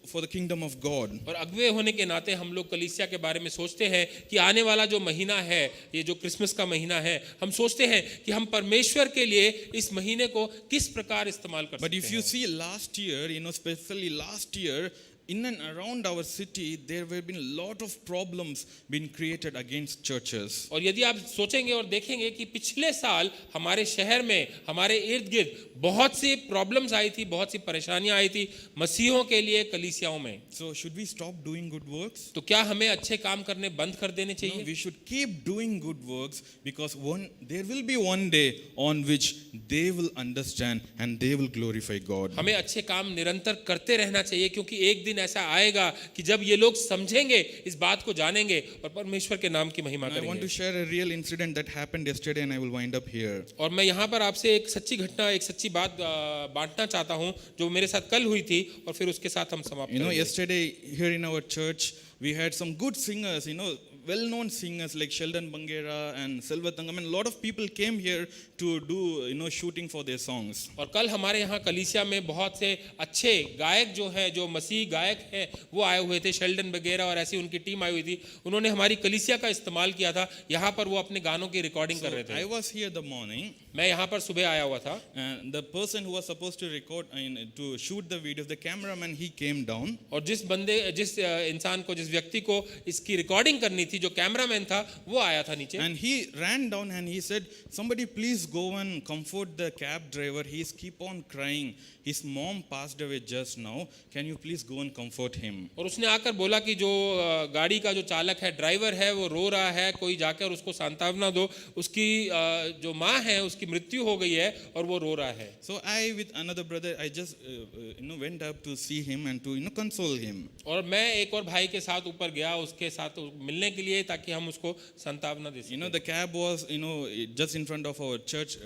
for the kingdom of God. और अगुवे होने के नाते हम लोग कलीसिया के बारे में सोचते हैं कि आने वाला जो महीना है, ये जो क्रिसमस का महीना है, हम सोचते हैं कि हम परमेश्वर के लिए इस महीने को किस प्रकार इस्तेमाल कर सकते हैं। But if you see last year, especially last year, in and around our city, there have been a lot of problems being created against churches. और यदि आप सोचेंगे और देखेंगे कि पिछले साल हमारे शहर में हमारे इर्द गिर्द बहुत सी प्रॉब्लम्स आई थी, बहुत सी परेशानियां आई थी मसीहों के लिए कलीसियाओं में। So should we stop doing good works? तो क्या हमें अच्छे काम करने बंद कर देने No, चाहिए? we should keep doing good works, because there will be one day on which they will understand and they will glorify God. हमें अच्छे काम निरंतर करते रहना चाहिए, क्योंकि एक दिन ऐसा आएगा कि जब ये लोग समझेंगे, इस बात को जानेंगे और परमेश्वर के नाम की महिमा I want to करेंगे। share a real incident that happened yesterday, and I will wind up here. और मैं यहाँ पर आपसे एक सच्ची घटना, एक सच्ची बात बांटना चाहता हूँ जो मेरे साथ कल हुई थी, और फिर उसके साथ हम समाप्त You know, करेंगे। yesterday here in our church, we had some good singers, well-known singers like Sheldon Bangera and Silva Tangam, and a lot of people came here to do, shooting for their songs. और कल हमारे यहाँ कलीसिया में बहुत से अच्छे गायक जो हैं, जो मसीह गायक हैं, वो आए हुए थे, शेल्डन वगैरह और ऐसी उनकी टीम आई हुई थी। उन्होंने हमारी कलीसिया का इस्तेमाल किया था, यहाँ पर वो अपने गानों की रिकॉर्डिंग कर रहे थे। I was here the morning, मैं यहाँ पर सुबह आया हुआ था, and the person who was supposed to record, to shoot the video, the cameraman, he came down. और जिस इंसान को, जिस व्यक्ति को इसकी रिकॉर्डिंग करनी थी, जो कैमरामैन था, वो आया था नीचे। And he ran down and he said, somebody please go and comfort the cab driver. He's keep on crying. His mom passed away just now. Can you please go and comfort him? और उसने आकर बोला कि जो गाड़ी का जो चालक है, ड्राइवर है, वो रो रहा है, कोई जाकर उसको सांत्वना दो, उसकी जो माँ है उसकी मृत्यु हो गई है और वो रो रहा है। So I, with another brother, I just went up to see him and to console him. और मैं एक और भाई के साथ ऊपर गया, उसके साथ मिलने के लिए, ताकि हम उसको सांत्वना दे सकें। The cab was just in front of our church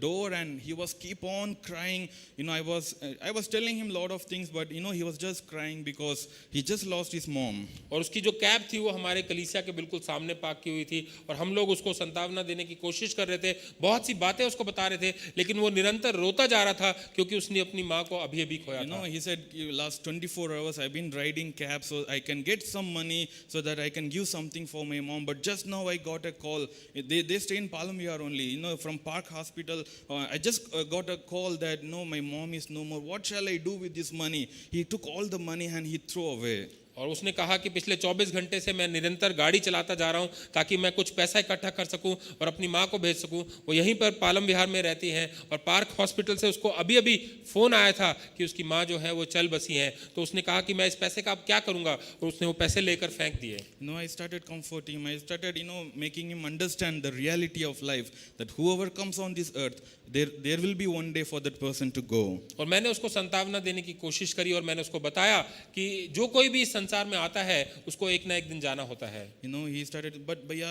door, and he was keep on crying. I was telling him a lot of things, but he was just crying because he just lost his mom. और उसकी जो cab थी वो हमारे कलीसिया के बिल्कुल सामने पार्क की हुई थी, और हम लोग उसको सांत्वना देने की कोशिश कर रहे थे, बहुत सी बातें उसको बता रहे थे, लेकिन वो निरंतर रोता जा रहा था क्योंकि उसने अपनी माँ को अभी अभी खोया था। He said, last 24 hours I've been riding cab so I can get some money so that I can give something for my mom, but just now I got a call. They stay in Palomar only, from Park Hospital. I just got a call that no, my mom is no more. What shall I do with this money? He took all the money and he threw away. और उसने कहा कि पिछले 24 घंटे से मैं निरंतर गाड़ी चलाता जा रहा हूं ताकि मैं कुछ पैसा इकट्ठा कर सकूं और अपनी माँ को भेज सकूं। वो यहीं पर पालम विहार में रहती हैं, और पार्क हॉस्पिटल से उसको अभी अभी फ़ोन आया था कि उसकी माँ जो है वो चल बसी हैं। तो उसने कहा कि मैं इस पैसे का अब क्या करूँगा, और उसने वो पैसे लेकर फेंक दिए। I started comforting him. I started, making him understand the reality of life, that whoever comes on this earth, there will be one day for that person to go. और मैंने उसको सांत्वना देने की कोशिश करी, और मैंने उसको बताया कि जो कोई भी इस संसार में आता है उसको एक ना एक दिन जाना होता है। He started, but Bhaiya,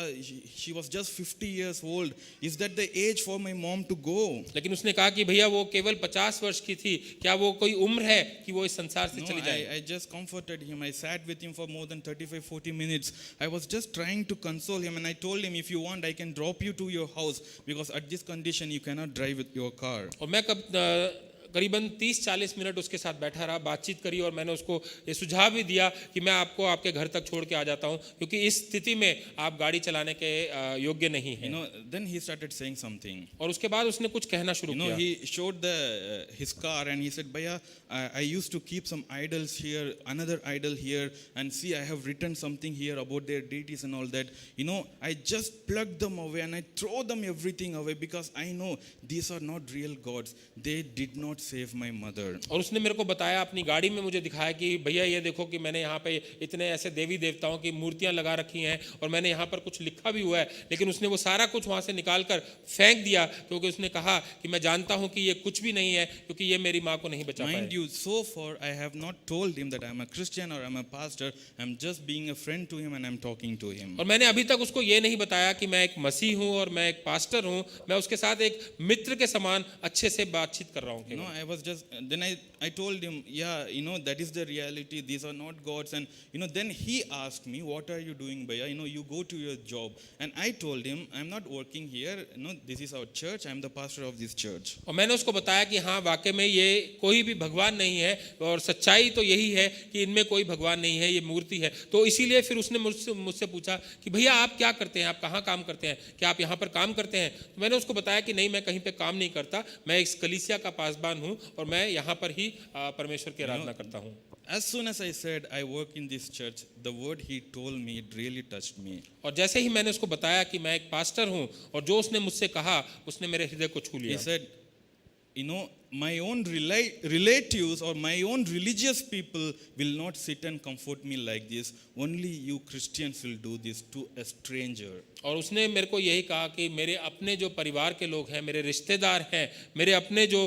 she was just 50 years old. Is that the age for my mom to go? लेकिन उसने कहा कि भैया वो केवल 50 वर्ष की थी, क्या वो कोई उम्र है कि वो इस संसार से चली जाए? I just comforted him. I sat with him for more than 35-40 minutes. I was just trying to console him, and I told him, if you want, I can drop you to your house, because at this condition you cannot drive with your car. और मैं करीबन 30-40 minute उसके साथ बैठा रहा, बातचीत करी, और मैंने उसको ये सुझाव भी दिया कि मैं आपको आपके घर तक छोड़ के आ जाता हूँ, क्योंकि इस स्थिति में आप गाड़ी चलाने के योग्य नहीं हैं। Then he started saying something. और उसके बाद उसने कुछ कहना शुरू किया। He showed his car and he said, Bhaiya, I used to keep some idols here, another idol here, and see, I have written something here about their deities and all that. I just plugged them away and I throw them everything away, because I know these are not real gods. They did not save my mother. और उसने मेरे को बताया, अपनी गाड़ी में मुझे दिखाया कि भैया ये देखो कि मैंने यहाँ पे इतने ऐसे देवी देवताओं की मूर्तियां लगा रखी हैं, और मैंने यहाँ पर कुछ लिखा भी हुआ है, लेकिन उसने वो सारा कुछ वहाँ से निकाल कर फेंक दिया, क्योंकि उसने कहा कि मैं जानता हूँ कि ये कुछ भी नहीं है, क्योंकि ये मेरी माँ को नहीं बचा पाए। Mind you, so far I have not told him that I'm a Christian or I'm a pastor. I'm just being a friend to him and I'm talking to him. और मैंने अभी तक उसको ये नहीं बताया कि मैं एक मसीह हूँ और मैं एक पास्टर हूँ, मैं उसके साथ एक मित्र के समान अच्छे से बातचीत कर रहा हूँ। I was just, then I told him, yeah, that is the reality. These are not gods. And, then he asked me, what are you doing, Bhaiya? You go to your job. And I told him, I'm not working here. This is our church. I'm the pastor of this church. और मैंने उसको बताया कि हाँ, वाकई में ये कोई भी भगवान नहीं है, और सच्चाई तो यही है कि इनमें कोई भगवान नहीं है, ये मूर्ति है। तो इसीलिए फिर उसने मुझसे पूछा कि भैया आप क्या करते हैं, आप कहाँ काम करते हैं, क्या आप यहाँ पर काम करते हैं? तो मैंने उसको बताया कि नहीं, मैं कहीं पे काम नहीं करता, मैं इस कलीसिया का पासबान संतान हूँ और मैं यहाँ पर ही परमेश्वर की आराधना करता हूँ। As soon as I said I work in this church, the word he told me, it really touched me. और जैसे ही मैंने उसको बताया कि मैं एक पास्टर हूँ और जो उसने मुझसे कहा उसने मेरे हृदय को छू He लिया। said, you know, my own relatives or my own religious people will not sit and comfort me like this. Only you Christians will do this to a stranger. और उसने मेरे को यही कहा कि मेरे अपने जो परिवार के लोग हैं, मेरे रिश्तेदार हैं, मेरे अपने जो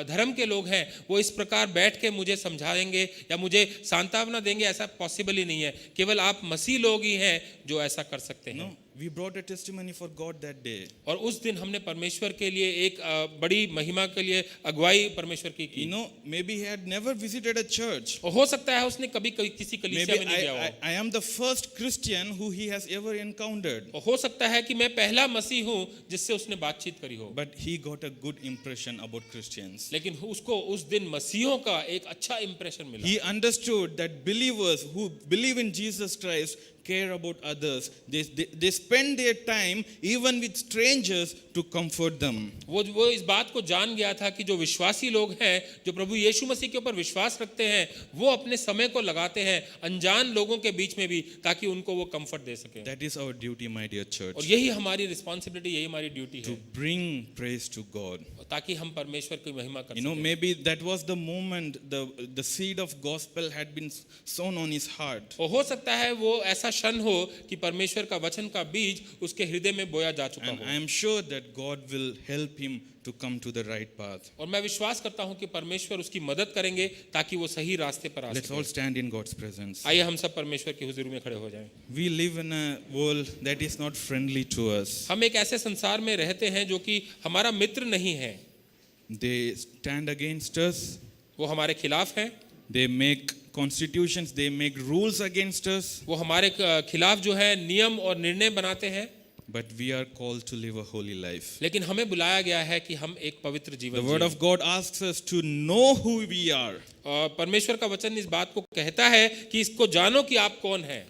धर्म के लोग हैं, वो इस प्रकार बैठ के मुझे समझाएंगे या मुझे सांत्वना देंगे, ऐसा पॉसिबल ही नहीं है। केवल आप मसीह लोग ही हैं जो ऐसा कर सकते हैं। No, we brought a testimony for God that day. और उस दिन हमने परमेश्वर के लिए एक बड़ी महिमा के लिए अगुवाई परमेश्वर की You know, maybe he had never visited a church. और हो सकता है उसने कभी किसी कलीसिया Maybe में नहीं गया हो। I am the first Christian who he has ever encountered. और हो सकता है कि मैं पहला मसीह हूँ जिससे उसने बातचीत करी हो। But he got a good impression about Christians. लेकिन उसको उस दिन मसीहों का एक अच्छा इंप्रेशन मिला। He understood that believers who believe in Jesus Christ care about others. They spend their time even with strangers to comfort them. वो इस बात को जान गया था कि जो विश्वासी लोग हैं, जो प्रभु यीशु मसीह के ऊपर विश्वास रखते हैं, वो अपने समय को लगाते हैं अनजान लोगों के बीच में भी, ताकि उनको वो कंफर्ट दे सके। That is our duty, my dear church. और यही हमारी रिस्पॉन्सिबिलिटी, यही हमारी ड्यूटी To है, bring praise to God. ताकि हम परमेश्वर की महिमा कर You know, सकें। maybe that was the moment the seed of gospel had been sown on his heart. और हो सकता है वो ऐसा क्षण हो कि परमेश्वर का वचन का बीज उसके हृदय में बोया जा चुका And हो। I am sure that God will help him to come to the right path. और मैं विश्वास करता हूं कि परमेश्वर उसकी मदद करेंगे ताकि वो सही रास्ते पर आ Let's all सके। stand in God's presence. आइए हम सब परमेश्वर की हुजूरी में खड़े हो जाएं। We live in a world that is not friendly to us. हम एक ऐसे संसार में रहते हैं जो कि हमारा मित्र नहीं है। They stand against us. वो हमारे खिलाफ है, They make constitutions, they make rules against us. वो हमारे खिलाफ जो है नियम और निर्णय बनाते हैं। But we are called to live a holy life. लेकिन हमें बुलाया गया है कि हम एक पवित्र The जीवन word जिएं। of God asks us to know who we are. और परमेश्वर का वचन इस बात को कहता है कि इसको जानो कि आप कौन हैं।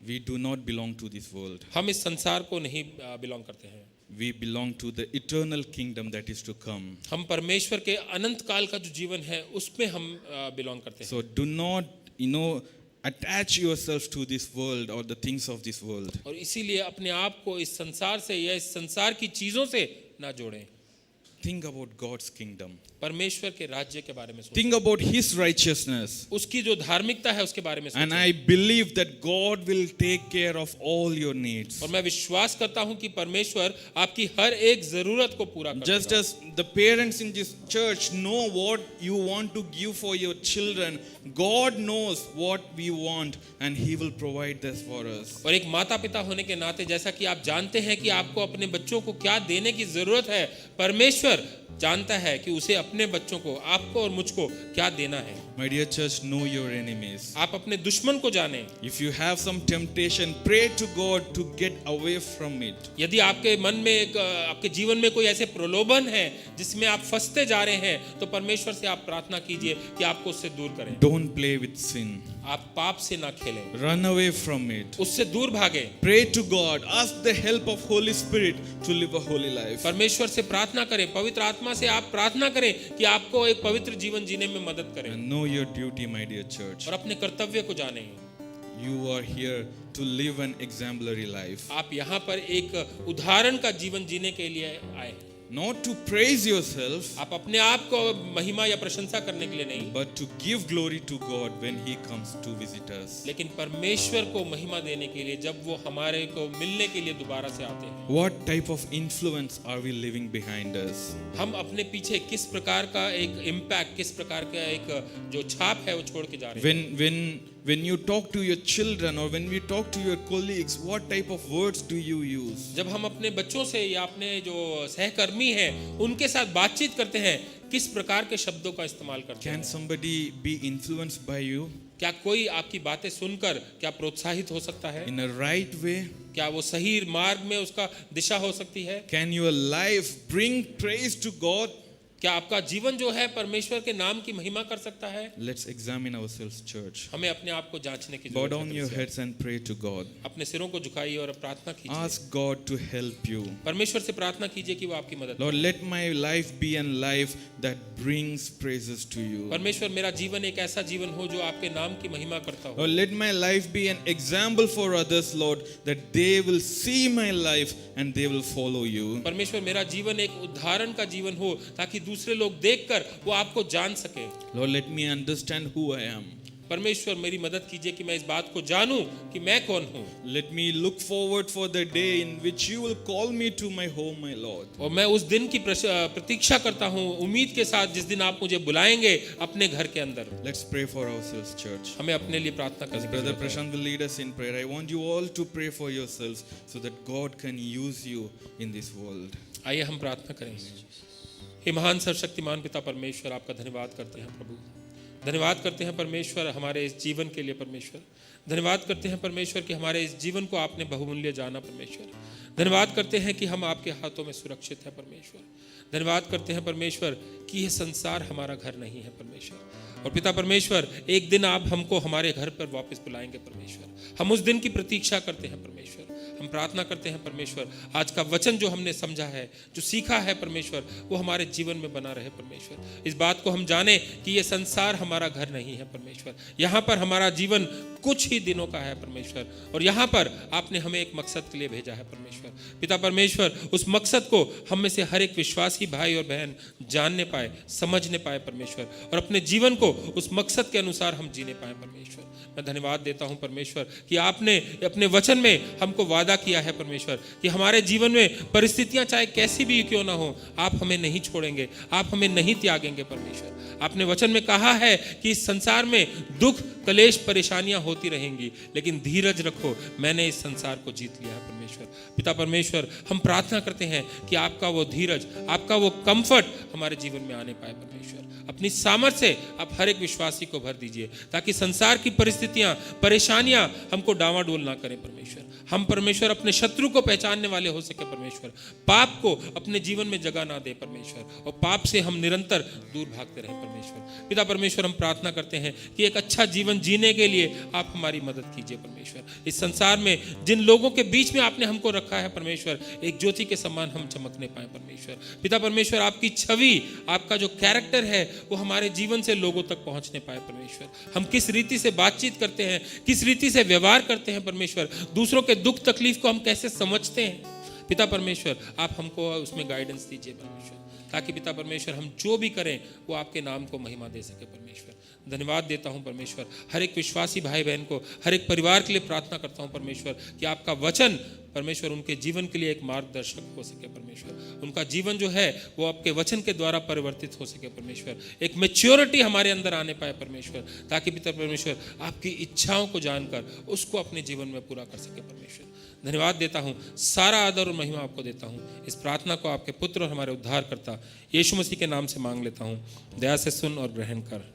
We do not belong to this world. हम इस संसार को नहीं बिलोंग करते हैं। We belong to the eternal kingdom that is to come. हम परमेश्वर के अनंत काल का जो जीवन है उसमें हम बिलोंग करते हैं। So do not, attach yourselves to this world or the things of this world. और इसीलिए अपने आप को इस संसार से या इस संसार की चीजों से ना जोड़ें। Think about God's kingdom. परमेश्वर के राज्य के बारे में सोचें। Think about His righteousness. उसकी जो धार्मिकता है उसके बारे में And सोचें। I believe that God will take care of all your needs. और मैं विश्वास करता हूं कि परमेश्वर आपकी हर एक जरूरत को पूरा Just करेगा। as the parents in this church know what you want to give for your children, God knows what we want and He will provide this for us. और एक माता पिता होने के नाते जैसा कि आप जानते हैं कि आपको अपने बच्चों को क्या देने की जरूरत है, परमेश्वर जानता है कि उसे अपने बच्चों को, आपको और मुझको क्या देना है। My dear church, know your enemies. आप अपने दुश्मन को जानें। If you have some temptation, pray to God to get away from it. यदि आपके मन में आपके जीवन में कोई ऐसे प्रलोभन है जिसमें आप फंसते जा रहे हैं, तो परमेश्वर से आप प्रार्थना कीजिए कि आपको उससे दूर करें। Don't play with sin. आप पाप से ना खेलें, Run away from it. उससे दूर भागें। Pray to God. Ask the help of Holy Spirit to live a holy life. परमेश्वर से प्रार्थना करें, पवित्र आत्मा से आप प्रार्थना करें कि आपको एक पवित्र जीवन जीने में मदद करें। And know your duty, my dear church. और अपने कर्तव्य को जानें। You are here to live an exemplary life. आप यहाँ पर एक उदाहरण का जीवन जीने के लिए आए हैं। Not to praise yourself, आप अपने आप को महिमा या प्रशंसा करने के लिए नहीं, but to give glory to God when He comes to visit us. लेकिन परमेश्वर को महिमा देने के लिए जब वो हमारे को मिलने के लिए दोबारा से आते हैं। What type of influence are we leaving behind us? हम अपने पीछे किस प्रकार का एक इम्पैक्ट, किस प्रकार का एक जो छाप है वो छोड़ के जा रहे हैं। When you talk to your children or when we talk to your colleagues, what type of words do you use? जब हम अपने बच्चों से या अपने जो सहकर्मी हैं उनके साथ बातचीत करते हैं, किस प्रकार के शब्दों का इस्तेमाल करते Can हैं? somebody be influenced by you क्या कोई आपकी बातें सुनकर क्या प्रोत्साहित हो सकता है? in a right way? क्या वो सही मार्ग में उसका दिशा हो सकती है? Can your life bring praise to God? क्या आपका जीवन जो है परमेश्वर के नाम की महिमा कर सकता है? Let's examine ourselves, church. हमें अपने आप को जांचने की Bow जरूरत down है। your heads and pray to God. अपने सिरों को झुकाइए और प्रार्थना कीजिए। Ask God to help you. परमेश्वर से प्रार्थना कीजिए कि वो आपकी मदद Lord, करें। let my life be a life that brings praises to you. परमेश्वर मेरा जीवन एक ऐसा जीवन हो जो आपके नाम की महिमा करता हो। Lord, let my life be an example for others, Lord, that they will see my life and they will follow you. परमेश्वर मेरा जीवन एक उदाहरण का जीवन हो ताकि दूसरे लोग देखकर वो आपको जान सके। Lord, let me understand who I am. परमेश्वर मेरी मदद कीजिए कि मैं इस बात को जानूं कि मैं कौन हूं। Let me look forward for the day in which you will call me to my home, my Lord. और मैं उस दिन की प्रतीक्षा करता हूं उम्मीद के साथ जिस दिन आप मुझे बुलाएंगे अपने घर के अंदर। Let's pray for ourselves, church. हमें अपने लिए प्रार्थना करनी As Brother है। Prashant will lead us in prayer, I want you all to pray for yourselves so that God can use you in this world. आइए हम प्रार्थना करेंगे। हे महान सर्वशक्तिमान पिता परमेश्वर, आपका धन्यवाद करते हैं प्रभु। धन्यवाद करते हैं परमेश्वर हमारे इस जीवन के लिए परमेश्वर। धन्यवाद करते हैं परमेश्वर कि हमारे इस जीवन को आपने बहुमूल्य जाना परमेश्वर। धन्यवाद करते हैं कि हम आपके हाथों में सुरक्षित हैं परमेश्वर। धन्यवाद करते हैं परमेश्वर कि यह संसार हमारा घर नहीं है परमेश्वर। और पिता परमेश्वर, एक दिन आप हमको हमारे घर पर वापस बुलाएंगे परमेश्वर। हम उस दिन की प्रतीक्षा करते हैं परमेश्वर। हम प्रार्थना करते हैं परमेश्वर, आज का वचन जो हमने समझा है, जो सीखा है परमेश्वर, वो हमारे जीवन में बना रहे परमेश्वर। इस बात को हम जाने कि ये संसार हमारा घर नहीं है परमेश्वर। यहाँ पर हमारा जीवन कुछ ही दिनों का है परमेश्वर, और यहाँ पर आपने हमें एक मकसद के लिए भेजा है परमेश्वर। पिता परमेश्वर, उस मकसद को हम में से हर एक विश्वासी भाई और बहन जानने पाए, समझने पाए परमेश्वर, और अपने जीवन को उस मकसद के अनुसार हम जीने पाए परमेश्वर। मैं धन्यवाद देता हूं परमेश्वर कि आपने अपने वचन में हमको वादा किया है परमेश्वर कि हमारे जीवन में परिस्थितियां चाहे कैसी भी क्यों ना हो, आप हमें नहीं छोड़ेंगे, आप हमें नहीं त्यागेंगे परमेश्वर। आपने वचन में कहा है कि इस संसार में दुख, कलेश, परेशानियां होती रहेंगी, लेकिन धीरज रखो, मैंने इस संसार को जीत लिया है परमेश्वर। पिता परमेश्वर, हम प्रार्थना करते हैं कि आपका वो धीरज, आपका वो कंफर्ट हमारे जीवन में आने पाए परमेश्वर। अपनी सामर्थ्य से आप हर एक विश्वासी को भर दीजिए ताकि संसार की परिस्थितियां, परेशानियां हमको डावाडोल ना करें परमेश्वर। हम परमेश्वर अपने शत्रु को पहचानने वाले हो सके परमेश्वर। पाप को अपने जीवन में जगह ना दे परमेश्वर, और पाप से हम निरंतर दूर भागते रहें परमेश्वर। पिता परमेश्वर, हम प्रार्थना करते हैं कि एक अच्छा जीवन जीने के लिए आप हमारी मदद कीजिए परमेश्वर। इस संसार में जिन लोगों के बीच में आपने हमको रखा है परमेश्वर, एक ज्योति के समान हम चमकने पाए परमेश्वर। पिता परमेश्वर, आपकी छवि, आपका जो कैरेक्टर है वो हमारे जीवन से लोगों तक पहुंचने पाए परमेश्वर। हम किस रीति से बातचीत करते हैं, किस रीति से व्यवहार करते हैं परमेश्वर, दूसरों के दुख तकलीफ को हम कैसे समझते हैं, पिता परमेश्वर आप हमको उसमें गाइडेंस दीजिए परमेश्वर, ताकि पिता परमेश्वर हम जो भी करें वो आपके नाम को महिमा दे सके परमेश्वर। धन्यवाद देता हूं परमेश्वर, हर एक विश्वासी भाई बहन को, हर एक परिवार के लिए प्रार्थना करता हूं परमेश्वर कि आपका वचन परमेश्वर उनके जीवन के लिए एक मार्गदर्शक हो सके परमेश्वर। उनका जीवन जो है वो आपके वचन के द्वारा परिवर्तित हो सके परमेश्वर। एक मैच्योरिटी हमारे अंदर आने पाए परमेश्वर, ताकि पिता परमेश्वर आपकी इच्छाओं को जानकर उसको अपने जीवन में पूरा कर सके परमेश्वर। धन्यवाद देता हूं, सारा आदर और महिमा आपको देता हूं। इस प्रार्थना को आपके पुत्र और हमारे उद्धारकर्ता यीशु मसीह के नाम से मांग लेता हूं। दया से सुन और ग्रहण कर।